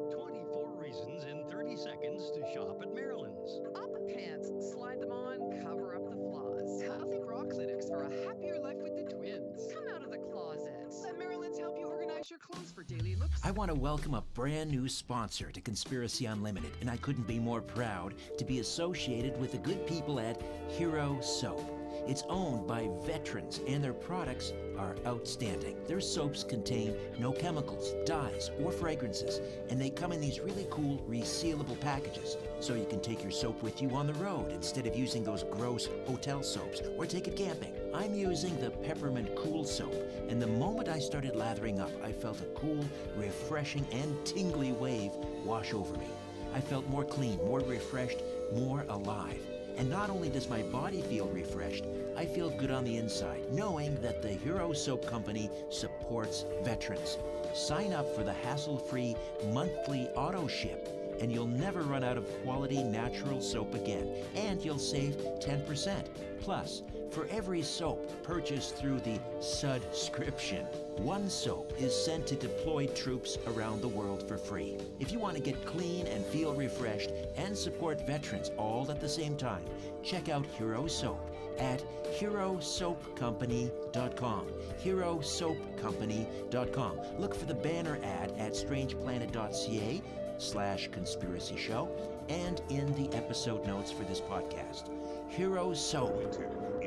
24 reasons in 30 seconds to shop at Maryland's. Up pants, slide them on, cover up the flaws. Healthy raw clinics for a happier life with the twins. Come out of the closet. Let Maryland's help you organize your clothes for daily looks. I want to welcome a brand new sponsor to Conspiracy Unlimited, and I couldn't be more proud to be associated with the good people at Hero Soap. It's owned by veterans, and their products are outstanding. Their soaps contain no chemicals, dyes, or fragrances, and they come in these really cool resealable packages, so you can take your soap with you on the road instead of using those gross hotel soaps, or take it camping. I'm using the Peppermint Cool Soap, and the moment I started lathering up, I felt a cool, refreshing, and tingly wave wash over me. I felt more clean, more refreshed, more alive. And not only does my body feel refreshed, I feel good on the inside, knowing that the Hero Soap Company supports veterans. Sign up for the hassle-free monthly auto ship, and you'll never run out of quality natural soap again, and you'll save 10%. Plus, for every soap purchased through the subscription, one soap is sent to deployed troops around the world for free. If you want to get clean and feel refreshed and support veterans all at the same time, check out Hero Soap at herosoapcompany.com. herosoapcompany.com. Look for the banner ad at strangeplanet.ca/conspiracy show and in the episode notes for this podcast. Hero Soap.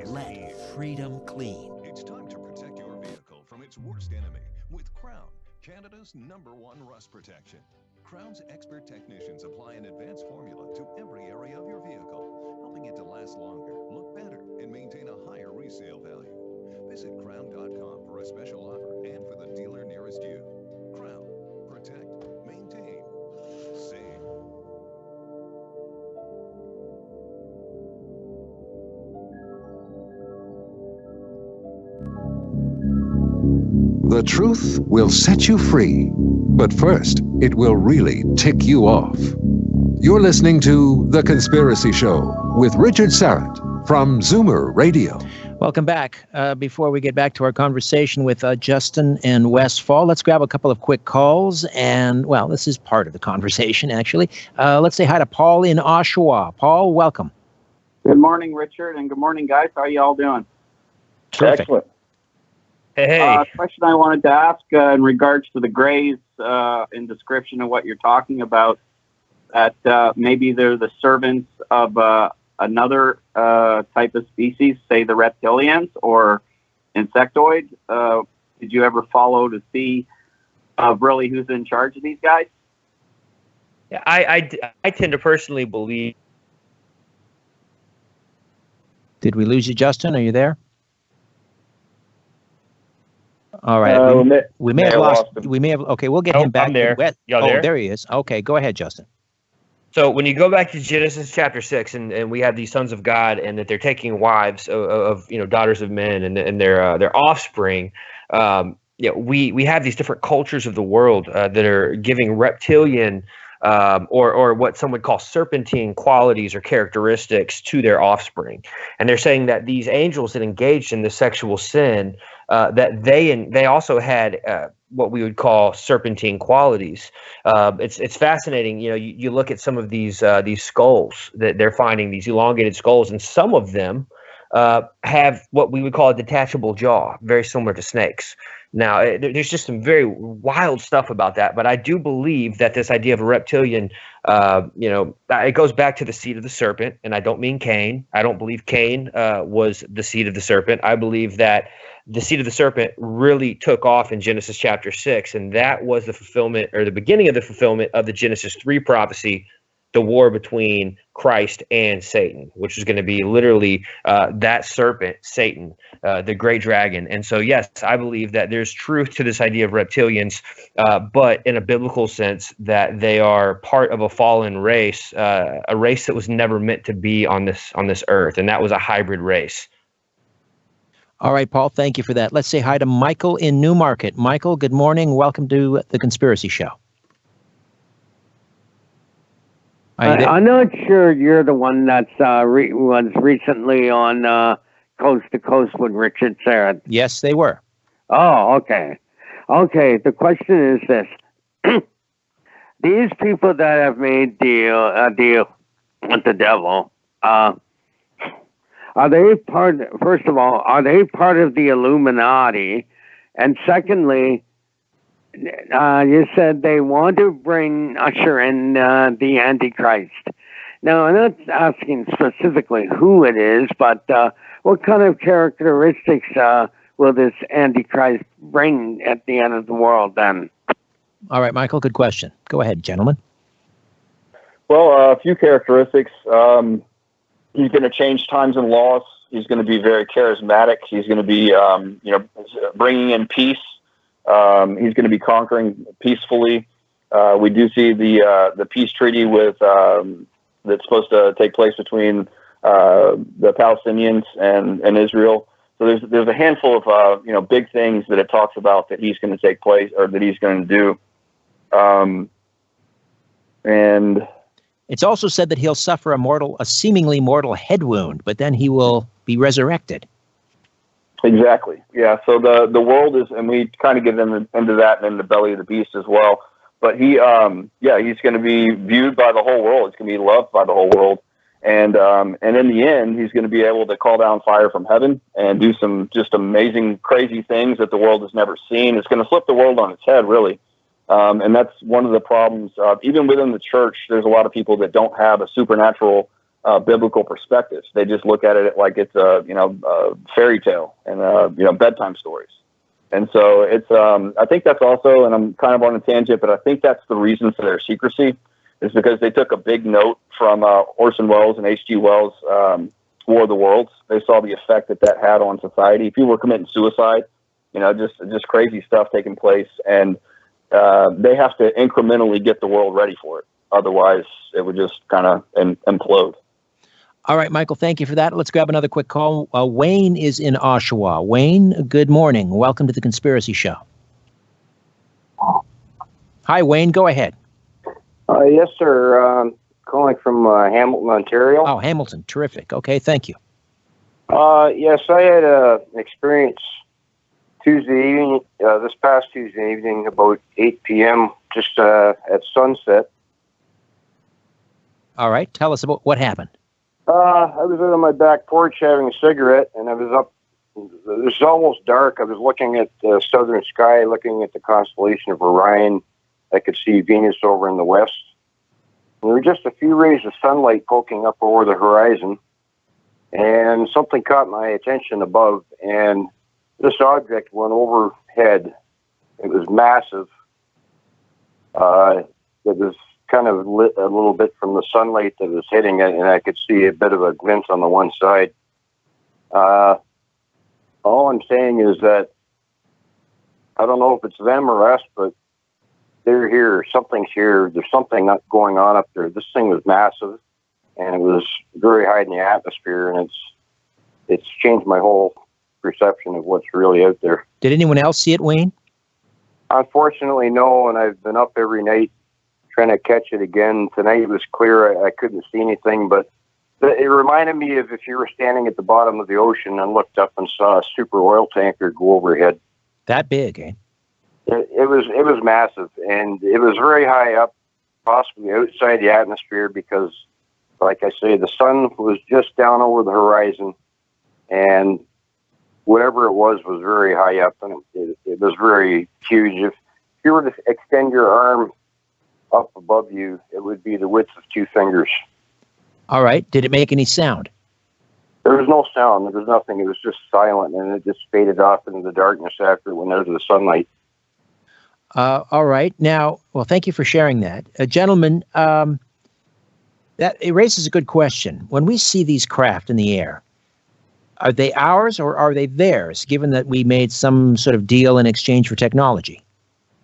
Let freedom clean. It's time to protect your vehicle from its worst enemy with Crown, Canada's #1 rust protection. Crown's expert technicians apply an advanced formula to every area of your vehicle, helping it to last longer, look better, and maintain a higher resale value. Visit crown.com for a special offer and for the dealer nearest you. Crown. Protect. Maintain. Save. The truth will set you free, but first, it will really tick you off. You're listening to The Conspiracy Show with Richard Serrett from Zoomer Radio. Welcome back. Before we get back to our conversation with Justen and Wes Faull, let's grab a couple of quick calls. And, well, this is part of the conversation, actually. Let's say hi to Paul in Oshawa. Paul, welcome. Good morning, Richard, and good morning, guys. How are you all doing? Terrific. Excellent. Hey. Question I wanted to ask in regards to the Greys, in description of what you're talking about, that maybe they're the servants of another type of species, say the reptilians or insectoid. Did you ever follow to see really who's in charge of these guys? Yeah, I tend to personally believe. Did we lose you, Justen? Are you there? All right. We may have lost. We may have. Okay, we'll get him back. I'm there. Y'all there? There he is. Okay, go ahead, Justen. So when you go back to Genesis chapter 6, and we have these sons of God, and that they're taking wives of daughters of men, and their offspring. We have these different cultures of the world that are giving reptilian or what some would call serpentine qualities or characteristics to their offspring. And they're saying that these angels that engaged in the sexual sin, that they also had what we would call serpentine qualities. It's fascinating. You look at some of these skulls that they're finding, these elongated skulls, and some of them have what we would call a detachable jaw, very similar to snakes. Now, there's just some very wild stuff about that, but I do believe that this idea of a reptilian, it goes back to the seed of the serpent, and I don't mean Cain. I don't believe Cain was the seed of the serpent. I believe that the seed of the serpent really took off in Genesis chapter 6, and that was the fulfillment, or the beginning of the fulfillment of the Genesis 3 prophecy, the war between Christ and Satan, which is going to be literally that serpent, Satan, the great dragon. And so, yes, I believe that there's truth to this idea of reptilians, but in a biblical sense, that they are part of a fallen race, a race that was never meant to be on this earth, and that was a hybrid race. All right, Paul, thank you for that. Let's say hi to Michael in Newmarket. Michael, good morning. Welcome to The Conspiracy Show. I'm not sure you're the one that's was recently on Coast to Coast with Richard Serra. Yes, they were. Oh, okay. Okay, the question is this. These people that have made a deal with the devil, are they first of all, are they part of the Illuminati? And secondly, you said they want to usher in the Antichrist. Now, I'm not asking specifically who it is, but what kind of characteristics will this Antichrist bring at the end of the world then? All right, Michael, good question. Go ahead, gentlemen. Well, a few characteristics. He's going to change times and laws. He's going to be very charismatic. He's going to be, bringing in peace. He's going to be conquering peacefully. We do see the peace treaty that's supposed to take place between the Palestinians and Israel. So there's a handful of big things that it talks about that he's going to take place, or that he's going to do. And it's also said that he'll suffer a seemingly mortal head wound, but then he will be resurrected. Exactly. Yeah. So the world is, and we kind of get into that and in the belly of the beast as well. But he's going to be viewed by the whole world. He's going to be loved by the whole world. And in the end, he's going to be able to call down fire from heaven and do some just amazing, crazy things that the world has never seen. It's going to flip the world on its head, really. And that's one of the problems. Even within the church, there's a lot of people that don't have a supernatural biblical perspective. They just look at it like it's a fairy tale and bedtime stories. And so it's I think that's also, and I'm kind of on a tangent, but I think that's the reason for their secrecy, is because they took a big note from Orson Welles and H.G. Wells' War of the Worlds. They saw the effect that had on society. People were committing suicide, just crazy stuff taking place, and they have to incrementally get the world ready for it. Otherwise, it would just kind of implode. All right, Michael, thank you for that. Let's grab another quick call. Wayne is in Oshawa. Wayne, good morning. Welcome to The Conspiracy Show. Hi, Wayne. Go ahead. Yes, sir. Calling from Hamilton, Ontario. Oh, Hamilton. Terrific. Okay, thank you. Yes, I had an experience Tuesday evening, this past Tuesday evening, about 8 p.m., just at sunset. All right. Tell us about what happened. I was out on my back porch having a cigarette, and I was up. It was almost dark. I was looking at the southern sky, looking at the constellation of Orion. I could see Venus over in the west. And there were just a few rays of sunlight poking up over the horizon, and something caught my attention above, and this object went overhead. It was massive. It was kind of lit a little bit from the sunlight that was hitting it, and I could see a bit of a glint on the one side. All I'm saying is that I don't know if it's them or us, but they're here. Something's here. There's something not going on up there. This thing was massive, and it was very high in the atmosphere, and it's changed my whole perception of what's really out there. Did anyone else see it, Wayne? Unfortunately, no, and I've been up every night trying to catch it again. Tonight it was clear. I couldn't see anything, but it reminded me of if you were standing at the bottom of the ocean and looked up and saw a super oil tanker go overhead. That big, eh? It was massive, and it was very high up, possibly outside the atmosphere, because, like I say, the sun was just down over the horizon, and whatever it was very high up, and it was very huge. If you were to extend your arm up above you, it would be the width of 2 fingers. All right. Did it make any sound? There was no sound. There was nothing. It was just silent, and it just faded off into the darkness after it went out of the sunlight. All right. Now, well, thank you for sharing that. Gentlemen, that it raises a good question. When we see these craft in the air, are they ours or are they theirs, given that we made some sort of deal in exchange for technology?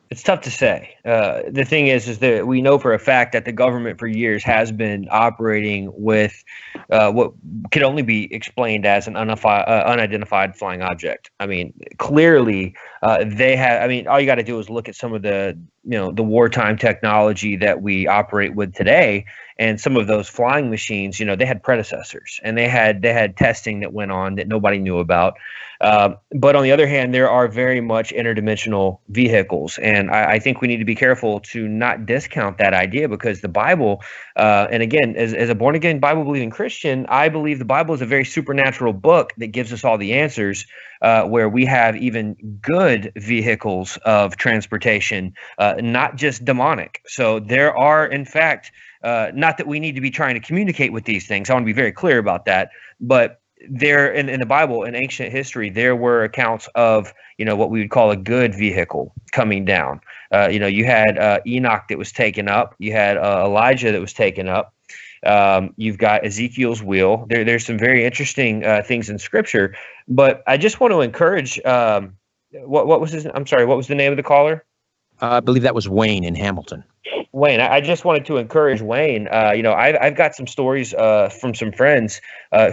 It's tough to say. The thing is that we know for a fact that the government for years has been operating with what can only be explained as an unidentified flying object. I mean, clearly they have. I mean, all you got to do is look at some of the the wartime technology that we operate with today, and some of those flying machines. They had predecessors, and they had testing that went on that nobody knew about. But on the other hand, there are very much interdimensional vehicles, and I think we need to be careful to not discount that idea, because the Bible, and again, as a born-again Bible-believing Christian, I believe the Bible is a very supernatural book that gives us all the answers, where we have even good vehicles of transportation, not just demonic. So there are, in fact, not that we need to be trying to communicate with these things. I want to be very clear about that, but there in the Bible, in ancient history, there were accounts of what we would call a good vehicle coming down. You had Enoch that was taken up. You had Elijah that was taken up. You've got Ezekiel's wheel. There's some very interesting things in Scripture. But I just want to encourage. What was his? I'm sorry. What was the name of the caller? I believe that was Wayne in Hamilton. Wayne, I just wanted to encourage Wayne. I've got some stories from some friends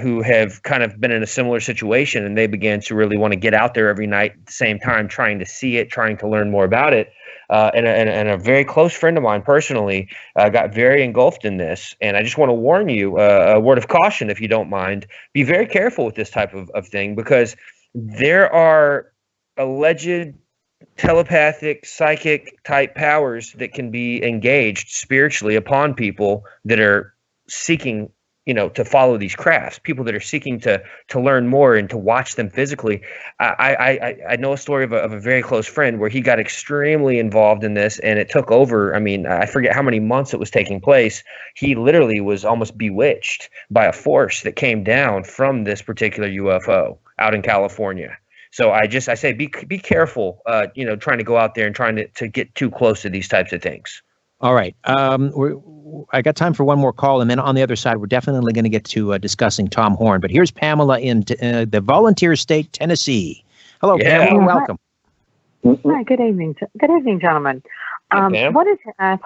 who have kind of been in a similar situation, and they began to really want to get out there every night at the same time, trying to see it, trying to learn more about it. And a very close friend of mine personally got very engulfed in this. And I just want to warn you, a word of caution, if you don't mind, be very careful with this type of thing, because there are alleged telepathic, psychic type powers that can be engaged spiritually upon people that are seeking, to follow these crafts, people that are seeking to learn more and to watch them physically. I know a story of a very close friend where he got extremely involved in this, and it took over. I mean, I forget how many months it was taking place. He literally was almost bewitched by a force that came down from this particular UFO out in California. So I say be careful, trying to go out there and trying to get too close to these types of things. All right. I got time for one more call, and then on the other side, we're definitely going to get to discussing Tom Horn. But here's Pamela in the Volunteer State, Tennessee. Hello, Pamela. Welcome. Hi. Good evening. Good evening, gentlemen. Wanted to ask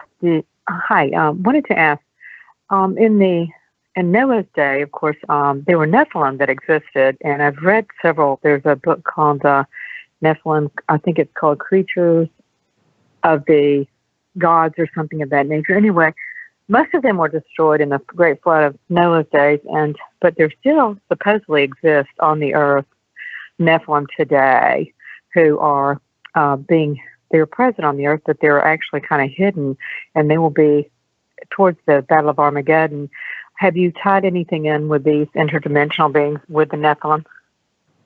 in Noah's day, of course, there were Nephilim that existed, and I've read several. There's a book called Nephilim. I think it's called Creatures of the Gods or something of that nature. Anyway, most of them were destroyed in the Great Flood of Noah's days, but there still supposedly exist on the earth Nephilim today, who are they're present on the earth, but they're actually kind of hidden, and they will be towards the Battle of Armageddon. Have you tied anything in with these interdimensional beings with the Nephilim?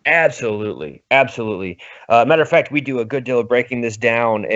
Absolutely. Matter of fact, we do a good deal of breaking this down,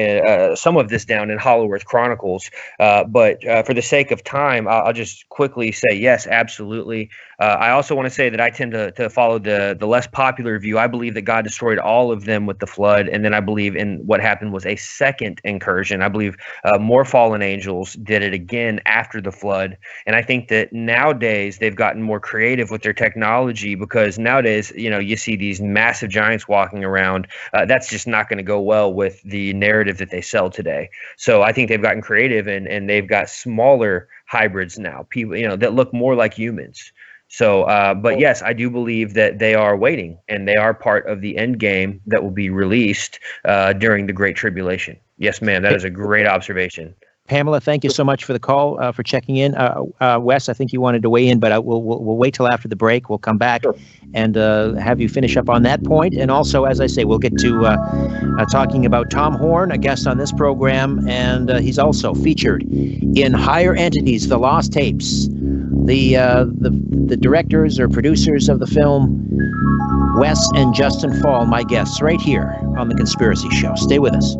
some of this down in Hollow Earth Chronicles. But for the sake of time, I'll just quickly say yes, absolutely. I also want to say that I tend to follow the less popular view. I believe that God destroyed all of them with the flood, and then I believe in what happened was a second incursion. I believe more fallen angels did it again after the flood, and I think that nowadays they've gotten more creative with their technology, because nowadays, you see these massive giants walking around. That's just not going to go well with the narrative that they sell today. So I think they've gotten creative, and they've got smaller hybrids now, people that look more like humans. So, but yes, I do believe that they are waiting, and they are part of the end game that will be released during the Great Tribulation. Yes, ma'am. That is a great observation. Pamela, thank you so much for the call, for checking in. Wes, I think you wanted to weigh in, but we'll wait till after the break. We'll come back and have you finish up on that point. And also, as I say, we'll get to talking about Tom Horn, a guest on this program, and he's also featured in Higher Entities, The Lost Tapes. The directors or producers of the film, Wes and Justen Faull, my guests, right here on The Conspiracy Show. Stay with us.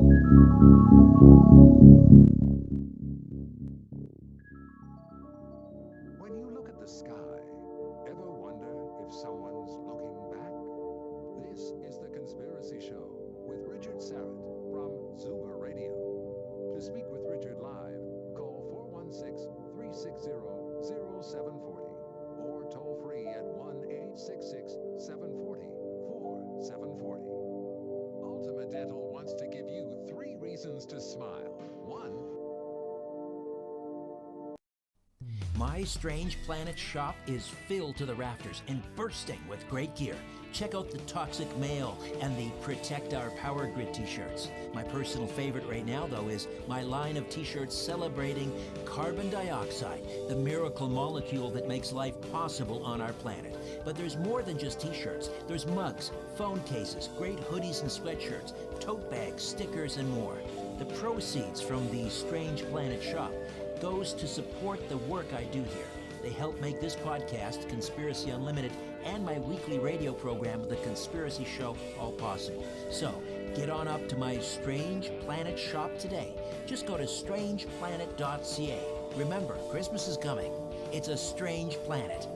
My Strange Planet shop is filled to the rafters and bursting with great gear. Check out the Toxic Mail and the Protect Our Power Grid t-shirts. My personal favorite right now, though, is my line of t-shirts celebrating carbon dioxide, the miracle molecule that makes life possible on our planet. But there's more than just t-shirts. There's mugs, phone cases, great hoodies and sweatshirts, tote bags, stickers, and more. The proceeds from the Strange Planet shop goes to support the work I do here. They help make this podcast, Conspiracy Unlimited, and my weekly radio program, The Conspiracy Show, all possible. So, get on up to my Strange Planet shop today. Just go to strangeplanet.ca. Remember, Christmas is coming. It's a strange planet.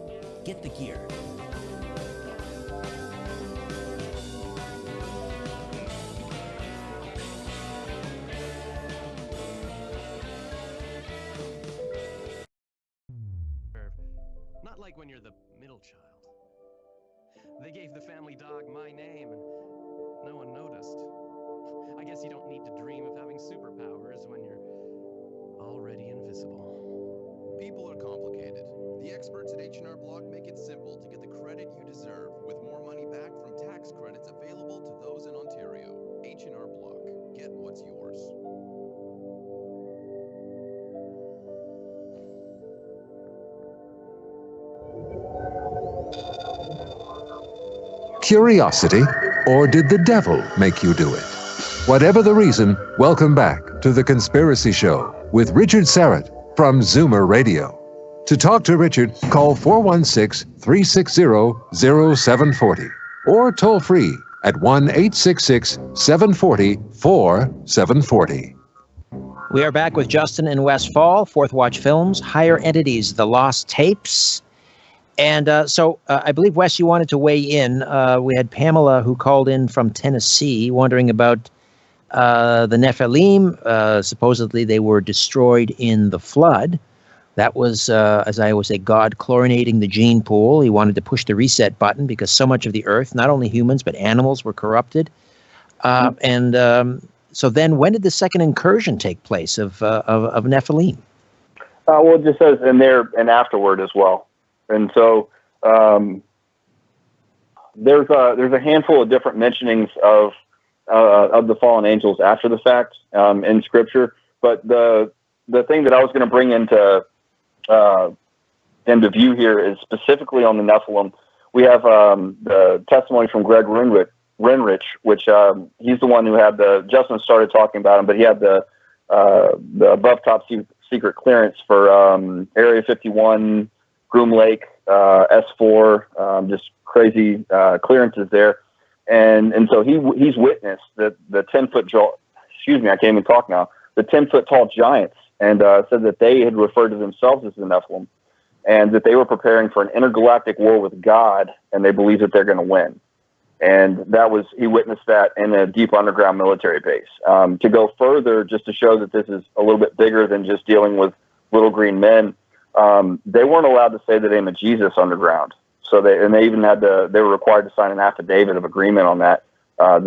Get the gear. Like when you're the middle child. They gave the family dog my name and no one noticed. I guess you don't need to dream of having superpowers when you're already invisible. People are complicated. The experts at H&R Block make it simple to get the credit you deserve, with more money back from tax credits available to those in Ontario. H&R Block. Get what's yours. Curiosity, or did the devil make you do it? Whatever the reason, welcome back to The Conspiracy Show with Richard Serrett from Zoomer Radio. To talk to Richard, call 416-360-0740 or toll free at 1-866-740-4740. We are back with Justen and Wes Faull, Fourth Watch Films, Higher Entities, The Lost Tapes. And so I believe, Wes, you wanted to weigh in. We had Pamela, who called in from Tennessee, wondering about the Nephilim. Supposedly they were destroyed in the flood. That was, as I always say, God chlorinating the gene pool. He wanted to push the reset button because so much of the earth, not only humans, but animals, were corrupted. So then when did the second incursion take place of Nephilim? Well, it just says in there and afterward as well. And so there's a handful of different mentionings of the fallen angels after the fact in Scripture. But the thing that I was going to bring into view here is specifically on the Nephilim. We have the testimony from Greg Renrich, which he's the one who had Justin started talking about him, but he had the above top secret clearance for Area 51. Groom Lake, S4, just crazy clearances there, and so he's witnessed the 10-foot excuse me, I can't even talk now. The 10-foot tall giants, and said that they had referred to themselves as the Nephilim, and that they were preparing for an intergalactic war with God, and they believe that they're going to win. And he witnessed that in a deep underground military base. To go further, just to show that this is a little bit bigger than just dealing with little green men. They weren't allowed to say the name of Jesus underground. So they even they were required to sign an affidavit of agreement on that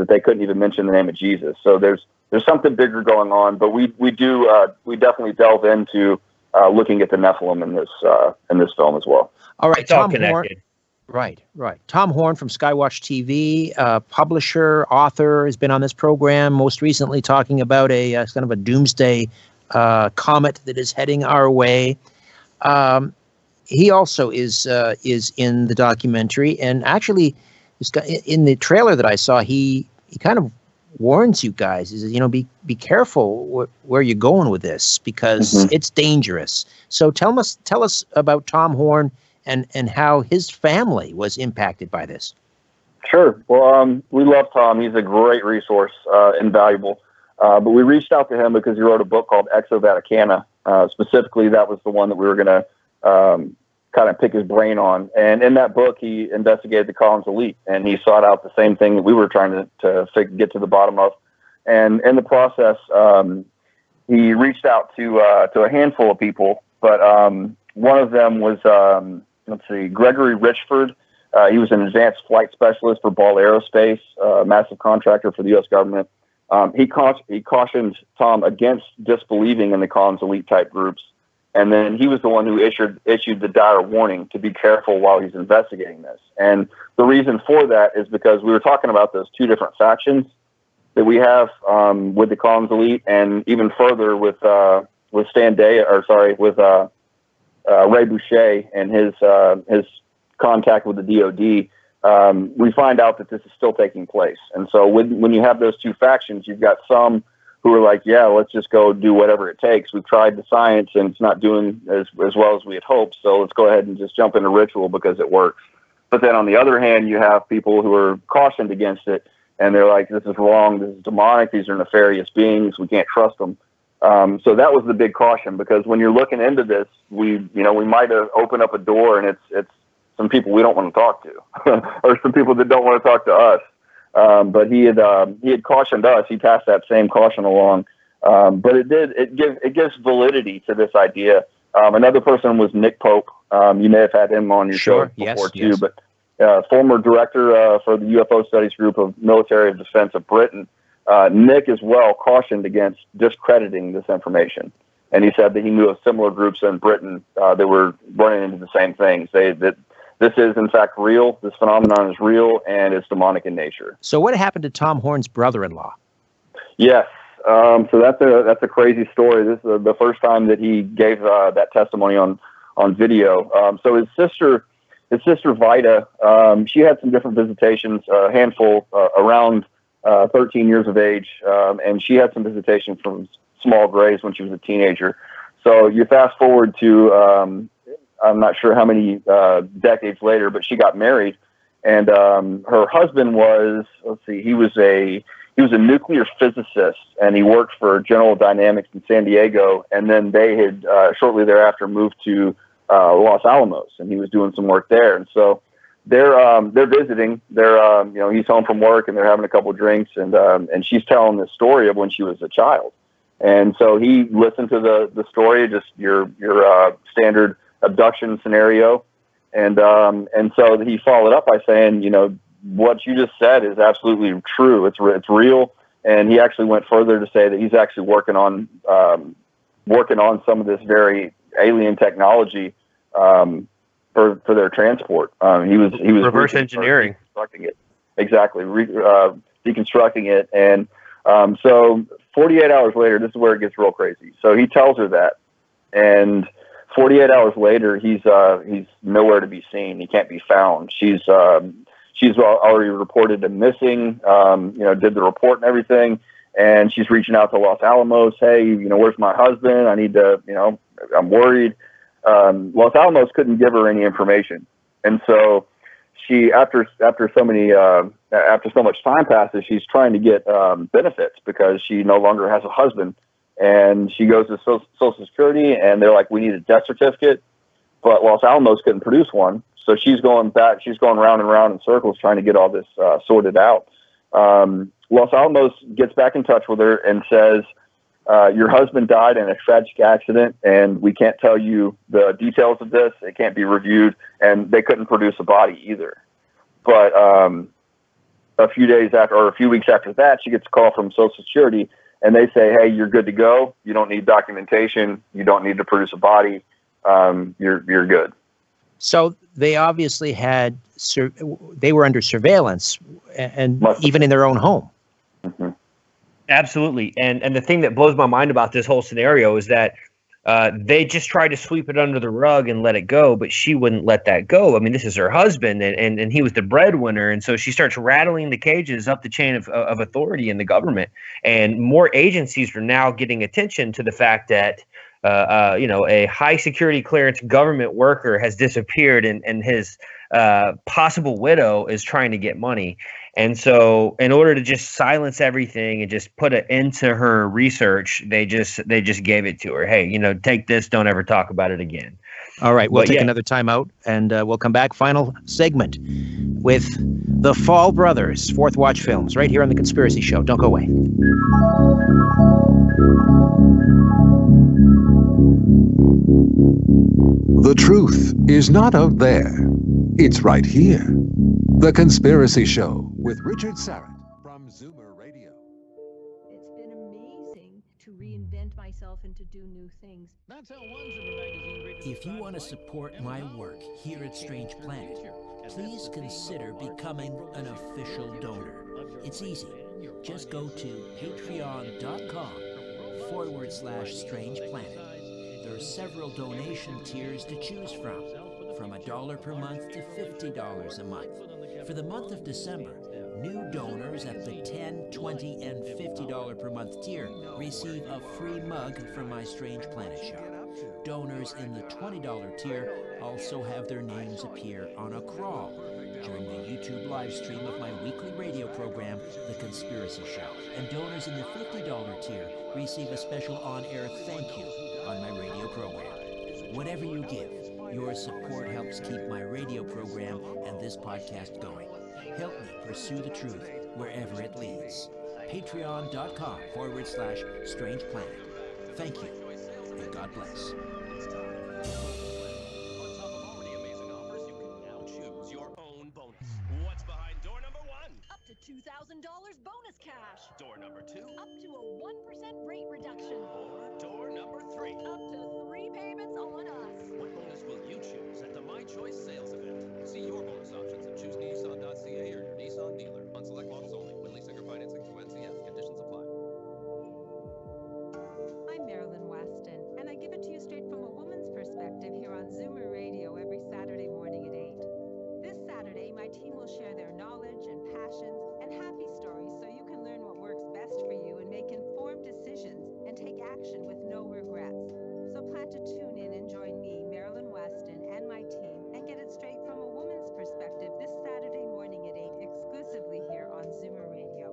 they couldn't even mention the name of Jesus. So there's something bigger going on, but we definitely delve into looking at the Nephilim in this film as well. All right, it's all Tom connected. Horn. Right. Tom Horn from Skywatch TV, publisher, author, has been on this program, most recently talking about a kind of a doomsday comet that is heading our way. He also is in the documentary, and actually, in the trailer that I saw, he kind of warns you guys. He says, be careful where you're going with this, because it's dangerous. So tell us about Tom Horn and how his family was impacted by this. Sure. Well, we love Tom. He's a great resource, invaluable. But we reached out to him because he wrote a book called Exo Vaticana. Specifically, that was the one that we were going to kind of pick his brain on. And in that book, he investigated the Collins elite, and he sought out the same thing that we were trying to get to the bottom of. And in the process, he reached out to a handful of people, but one of them was, Gregory Richford. He was an advanced flight specialist for Ball Aerospace, a massive contractor for the U.S. government. He cautioned Tom against disbelieving in the Collins elite type groups. And then he was the one who issued the dire warning to be careful while he's investigating this. And the reason for that is because we were talking about those two different factions that we have with the Collins elite, and even further with Ray Boucher and his contact with the DOD. We find out that this is still taking place. And so when you have those two factions, you've got some who are like, yeah, let's just go do whatever it takes. We've tried the science and it's not doing as well as we had hoped. So let's go ahead and just jump into ritual because it works. But then on the other hand, you have people who are cautioned against it, and they're like, this is wrong. This is demonic. These are nefarious beings. We can't trust them. So that was the big caution, because when you're looking into this, we might have opened up a door, and it's some people we don't want to talk to, or some people that don't want to talk to us. But he had cautioned us. He passed that same caution along. But it gives validity to this idea. Another person was Nick Pope. You may have had him on your show before too. Yes. But former director for the UFO Studies Group of Military Defense of Britain. Nick as well cautioned against discrediting this information, and he said that he knew of similar groups in Britain that were running into the same things. That this is, in fact, real. This phenomenon is real, and it's demonic in nature. So what happened to Tom Horn's brother-in-law? Yes. So that's a crazy story. This is the first time that he gave that testimony on video. So his sister Vida, she had some different visitations, a handful around 13 years of age, and she had some visitation from small grays when she was a teenager. So you fast forward to I'm not sure how many decades later, but she got married, and her husband was, he was a nuclear physicist, and he worked for General Dynamics in San Diego, and then they had shortly thereafter moved to Los Alamos, and he was doing some work there. And so they're visiting. He's home from work, and they're having a couple of drinks, and she's telling the story of when she was a child. And so he listened to the story, just your standard abduction scenario, and so he followed up by saying, what you just said is absolutely true. It's real, and he actually went further to say that he's actually working on some of this very alien technology for their transport. He was reverse engineering, deconstructing it, exactly, deconstructing it, and so 48 hours later, this is where it gets real crazy. So he tells her that, and 48 hours later, he's nowhere to be seen. He can't be found. She's already reported him missing. Did the report and everything, and she's reaching out to Los Alamos. Hey, where's my husband? I need to, I'm worried. Los Alamos couldn't give her any information, and so she, after so much time passes, she's trying to get benefits because she no longer has a husband. And she goes to Social Security, and they're like, we need a death certificate, but Los Alamos couldn't produce one. So she's going back. She's going round and round in circles trying to get all this sorted out. Los Alamos gets back in touch with her and says, your husband died in a tragic accident, and we can't tell you the details of this. It can't be reviewed, and they couldn't produce a body either. But a few weeks after that, she gets a call from Social Security, and they say, hey, you're good to go. You don't need documentation. You don't need to produce a body. You're good. So they obviously they were under surveillance, and even in their own home. Mm-hmm. Absolutely. And the thing that blows my mind about this whole scenario is that they just tried to sweep it under the rug and let it go, but she wouldn't let that go. I mean, this is her husband, and he was the breadwinner. And so she starts rattling the cages up the chain of authority in the government. And more agencies are now getting attention to the fact that, a high security clearance government worker has disappeared, and his possible widow is trying to get money. And so in order to just silence everything and just put an end to her research, they just gave it to her. Hey, take this. Don't ever talk about it again. All right. We'll take another time out, and we'll come back. Final segment with the Faull Brothers, Fourth Watch Films, right here on The Conspiracy Show. Don't go away. The truth is not out there. It's right here. The Conspiracy Show with Richard Sarrett from Zoomer Radio. It's been amazing to reinvent myself and to do new things. That's how one Zoomer magazine rated If you want to support my work here at Strange Planet, please consider becoming an official donor. It's easy. Just go to patreon.com/Strange Planet. There are several donation tiers to choose from $1 per month to $50 a month. For the month of December, new donors at the $10, $20, and $50 per month tier receive a free mug from my Strange Planet shop. Donors in the $20 tier also have their names appear on a crawl during the YouTube live stream of my weekly radio program, The Conspiracy Show. And donors in the $50 tier receive a special on-air thank you on my radio program. Whatever you give, your support helps keep my radio program and this podcast going. Help me pursue the truth wherever it leads. Patreon.com/Strange Planet. Thank you, and God bless. $2,000 bonus cash. Door number 2. Up to a 1% rate reduction. Or door number 3. Up to 3 payments on us. What bonus will you choose at the My Choice sales event? See your bonus options at choosenissan.ca or your Nissan dealer. On select models only. When leasing or financing through NCF. Conditions apply. I'm Marilyn Weston, and I give it to you straight from a woman's perspective here on Zoomer Radio every Saturday morning at 8. This Saturday, my team will share their knowledge and passions and happy stories so you can learn what works best for you and make informed decisions and take action with no regrets. So plan to tune in and join me, Marilyn Weston, and my team and get it straight from a woman's perspective this Saturday morning at 8 exclusively here on Zoomer Radio.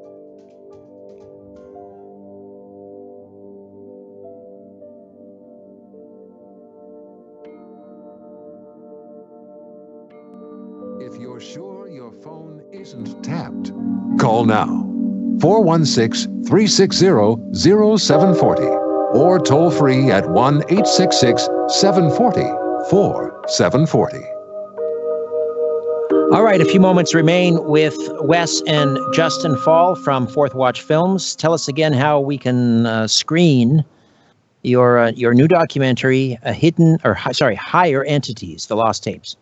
If you're sure your phone isn't tapped, call now. 416-360-0740 or toll free at 1-866-740-4740. All right, a few moments remain with Wes and Justen Faull from Fourth Watch Films. Tell us again how we can screen your new documentary, Higher Entities, The Lost Tapes.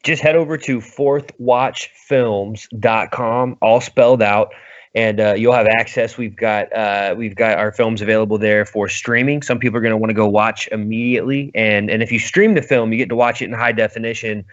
Just head over to fourthwatchfilms.com, all spelled out, and you'll have access. We've got our films available there for streaming. Some people are going to want to go watch immediately, and if you stream the film, you get to watch it in high definition,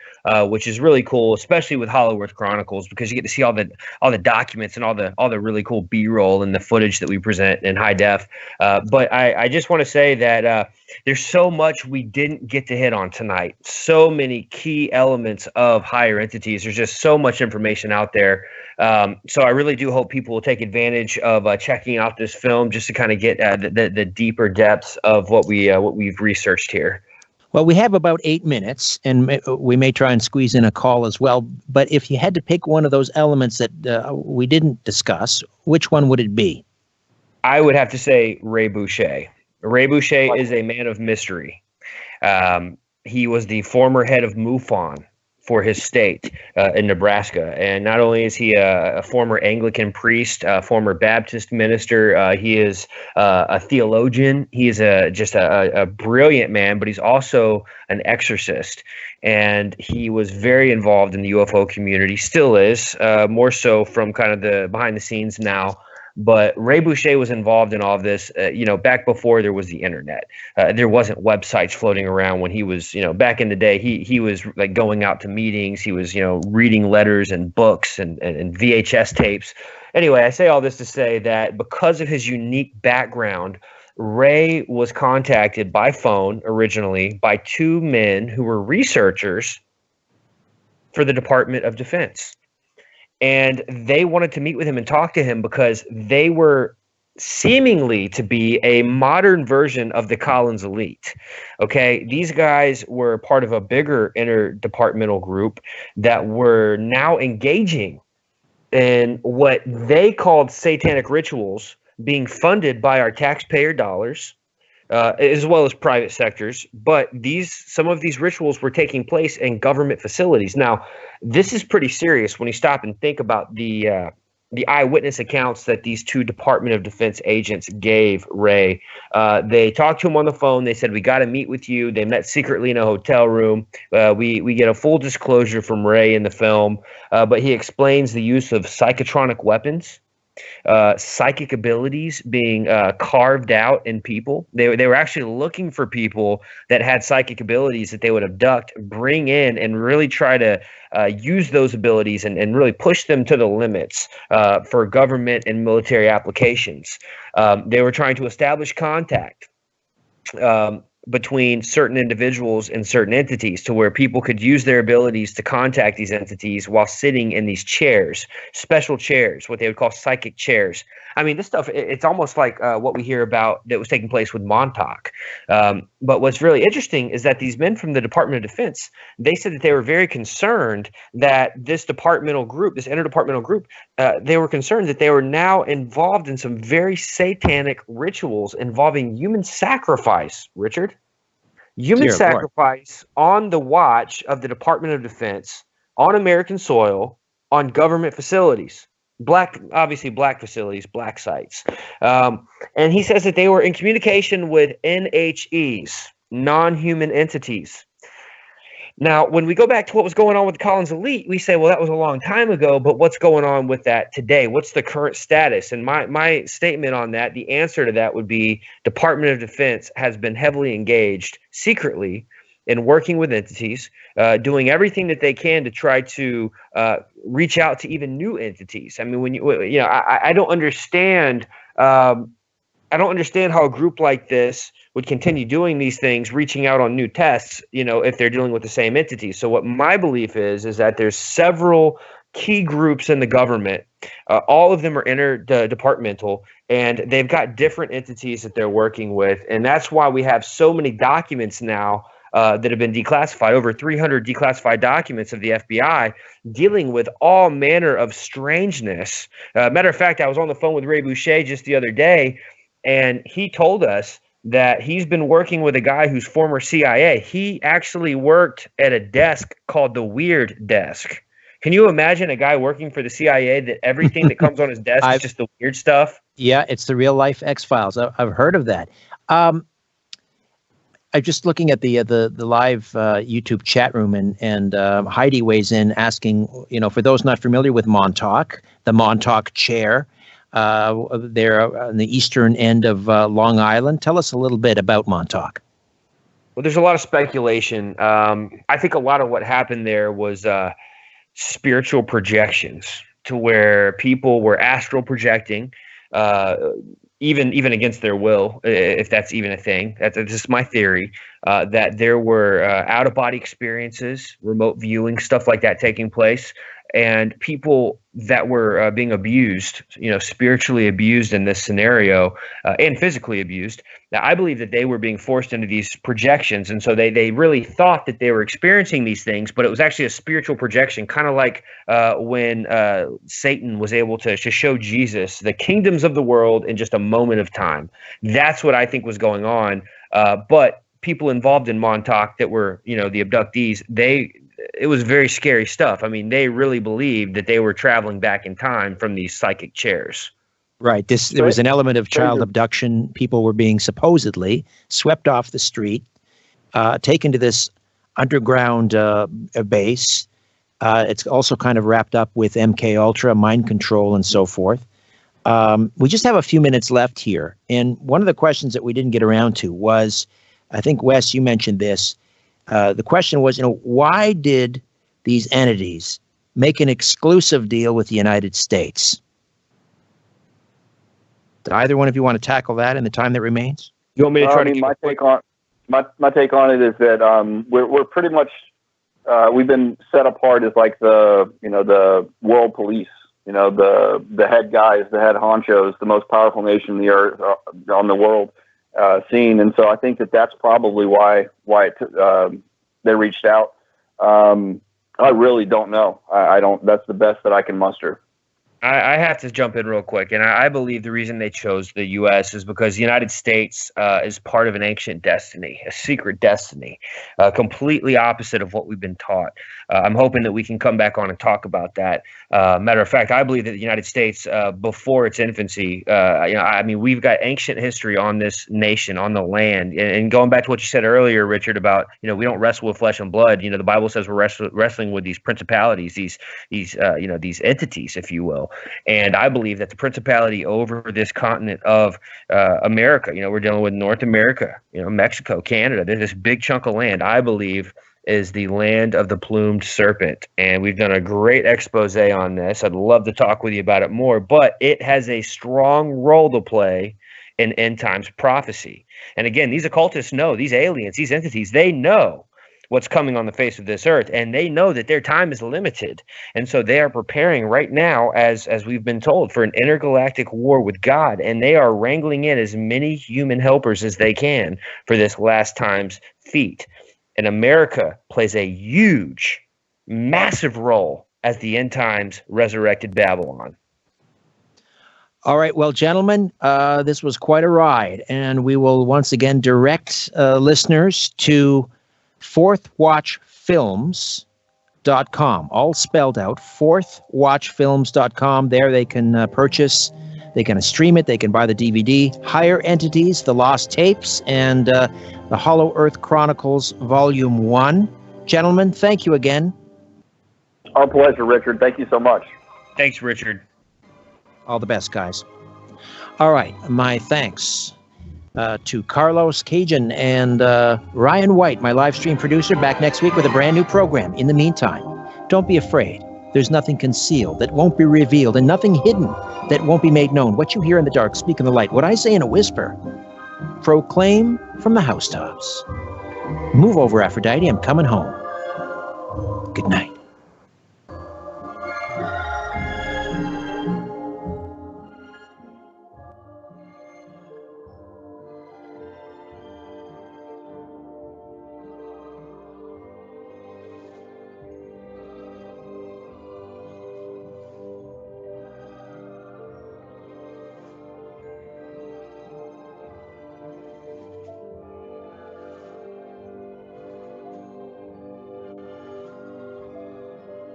which is really cool, especially with Hollow Earth Chronicles, because you get to see all the documents and all the really cool B-roll and the footage that we present in high def. But I just want to say that there's so much we didn't get to hit on tonight. So many key elements of Higher Entities. There's just so much information out there. So I really do hope people will take advantage of checking out this film just to kind of get the deeper depths of what we've researched here. Well, we have about 8 minutes, and we may try and squeeze in a call as well. But if you had to pick one of those elements that we didn't discuss, which one would it be? I would have to say Ray Boucher. Ray Boucher is a man of mystery. He was the former head of MUFON for his state in Nebraska. And not only is he a former Anglican priest, a former Baptist minister, he is a theologian. He is just a brilliant man, but he's also an exorcist. And he was very involved in the UFO community, still is, more so from kind of the behind the scenes now. But Ray Boucher was involved in all of this, back before there was the internet. There wasn't websites floating around when he was, back in the day. He was like going out to meetings. He was, reading letters and books and VHS tapes. Anyway, I say all this to say that because of his unique background, Ray was contacted by phone originally by two men who were researchers for the Department of Defense. And they wanted to meet with him and talk to him because they were seemingly to be a modern version of the Collins elite. Okay, these guys were part of a bigger interdepartmental group that were now engaging in what they called satanic rituals being funded by our taxpayer dollars, as well as private sectors. But some of these rituals were taking place in government facilities. Now, this is pretty serious when you stop and think about the eyewitness accounts that these two Department of Defense agents gave Ray. They talked to him on the phone. They said, "We got to meet with you." They met secretly in a hotel room. We get a full disclosure from Ray in the film, but he explains the use of psychotronic weapons, psychic abilities being carved out in people. They were actually looking for people that had psychic abilities that they would abduct, bring in, and really try to use those abilities and really push them to the limits for government and military applications. They were trying to establish contact between certain individuals and certain entities to where people could use their abilities to contact these entities while sitting in these chairs, special chairs, what they would call psychic chairs. I mean, this stuff, it's almost like what we hear about that was taking place with Montauk. But what's really interesting is that these men from the Department of Defense, they said that they were very concerned that this departmental group, this interdepartmental group, they were concerned that they were now involved in some very satanic rituals involving human sacrifice, Richard. Human Dear sacrifice on the watch of the Department of Defense, on American soil, on government facilities. Obviously black facilities, black sites. And he says that they were in communication with NHEs, non-human entities. Now, when we go back to what was going on with the Collins elite, we say, well, that was a long time ago, but what's going on with that today? What's the current status? And my statement on that, the answer to that would be Department of Defense has been heavily engaged secretly in working with entities, doing everything that they can to try to reach out to even new entities. I mean, I don't understand. I don't understand how a group like this would continue doing these things, reaching out on new tests, if they're dealing with the same entities. So what my belief is that there's several key groups in the government. All of them are interdepartmental, and they've got different entities that they're working with. And that's why we have so many documents now that have been declassified, over 300 declassified documents of the FBI dealing with all manner of strangeness. Matter of fact, I was on the phone with Ray Boucher just the other day, and he told us that he's been working with a guy who's former CIA. He actually worked at a desk called the Weird Desk. Can you imagine a guy working for the CIA that everything that comes on his desk is just the weird stuff? Yeah, it's the real life X-Files. I've heard of that. I'm just looking at the live YouTube chat room, and Heidi weighs in asking, for those not familiar with Montauk, the Montauk chair, they're on the eastern end of Long Island. Tell us a little bit about Montauk. Well, there's a lot of speculation. I think a lot of what happened there was spiritual projections, to where people were astral projecting, even against their will, if that's even a thing. That's just my theory, that there were out-of-body experiences, remote viewing, stuff like that taking place, and people that were being abused, spiritually abused in this scenario, and physically abused. Now, I believe that they were being forced into these projections, and so they really thought that they were experiencing these things, but it was actually a spiritual projection, kind of like when Satan was able to show Jesus the kingdoms of the world in just a moment of time. That's what I think was going on. But people involved in Montauk that were, the abductees, it was very scary stuff. I mean, they really believed that they were traveling back in time from these psychic chairs. Right. There was an element of child abduction. People were being supposedly swept off the street, taken to this underground base. It's also kind of wrapped up with MK Ultra, mind control, and so forth. We just have a few minutes left here. And one of the questions that we didn't get around to was, I think, Wes, you mentioned this. The question was, why did these entities make an exclusive deal with the United States? Did either one of you want to tackle that in the time that remains? You want me to try to? My take on it is that we're pretty much we've been set apart as like the world police, the head guys, the head honchos, the most powerful nation in the earth on the world scene, and so I think that that's probably why they reached out. I really don't know. I don't. That's the best that I can muster. I have to jump in real quick, and I believe the reason they chose the U.S. is because the United States is part of an ancient destiny, a secret destiny, completely opposite of what we've been taught. I'm hoping that we can come back on and talk about that. Matter of fact, I believe that the United States, before its infancy, we've got ancient history on this nation, on the land, and going back to what you said earlier, Richard, about we don't wrestle with flesh and blood. The Bible says we're wrestling with these principalities, these entities, if you will. And I believe that the principality over this continent of America, we're dealing with North America, Mexico, Canada, there's this big chunk of land, I believe, is the land of the plumed serpent. And we've done a great expose on this. I'd love to talk with you about it more, but it has a strong role to play in end times prophecy. And again, these occultists know, these aliens, these entities, they know what's coming on the face of this earth, and they know that their time is limited, and so they are preparing right now, as we've been told, for an intergalactic war with God, and they are wrangling in as many human helpers as they can for this last time's feat. And America plays a huge, massive role as the end times resurrected Babylon. All right, well, gentlemen, this was quite a ride, and we will once again direct listeners to fourthwatchfilms.com, all spelled out, fourthwatchfilms.com. There they can purchase, they can stream it, they can buy the DVD, Higher Entities, The Lost Tapes, and the Hollow Earth Chronicles Volume 1. Gentlemen, thank you again. Our pleasure, Richard. Thank you so much. Thanks, Richard. All the best, guys. All right, my thanks to Carlos Cajun and Ryan White, my live stream producer, back next week with a brand new program. In the meantime, don't be afraid. There's nothing concealed that won't be revealed, and nothing hidden that won't be made known. What you hear in the dark, speak in the light. What I say in a whisper, proclaim from the housetops. Move over, Aphrodite. I'm coming home. Good night.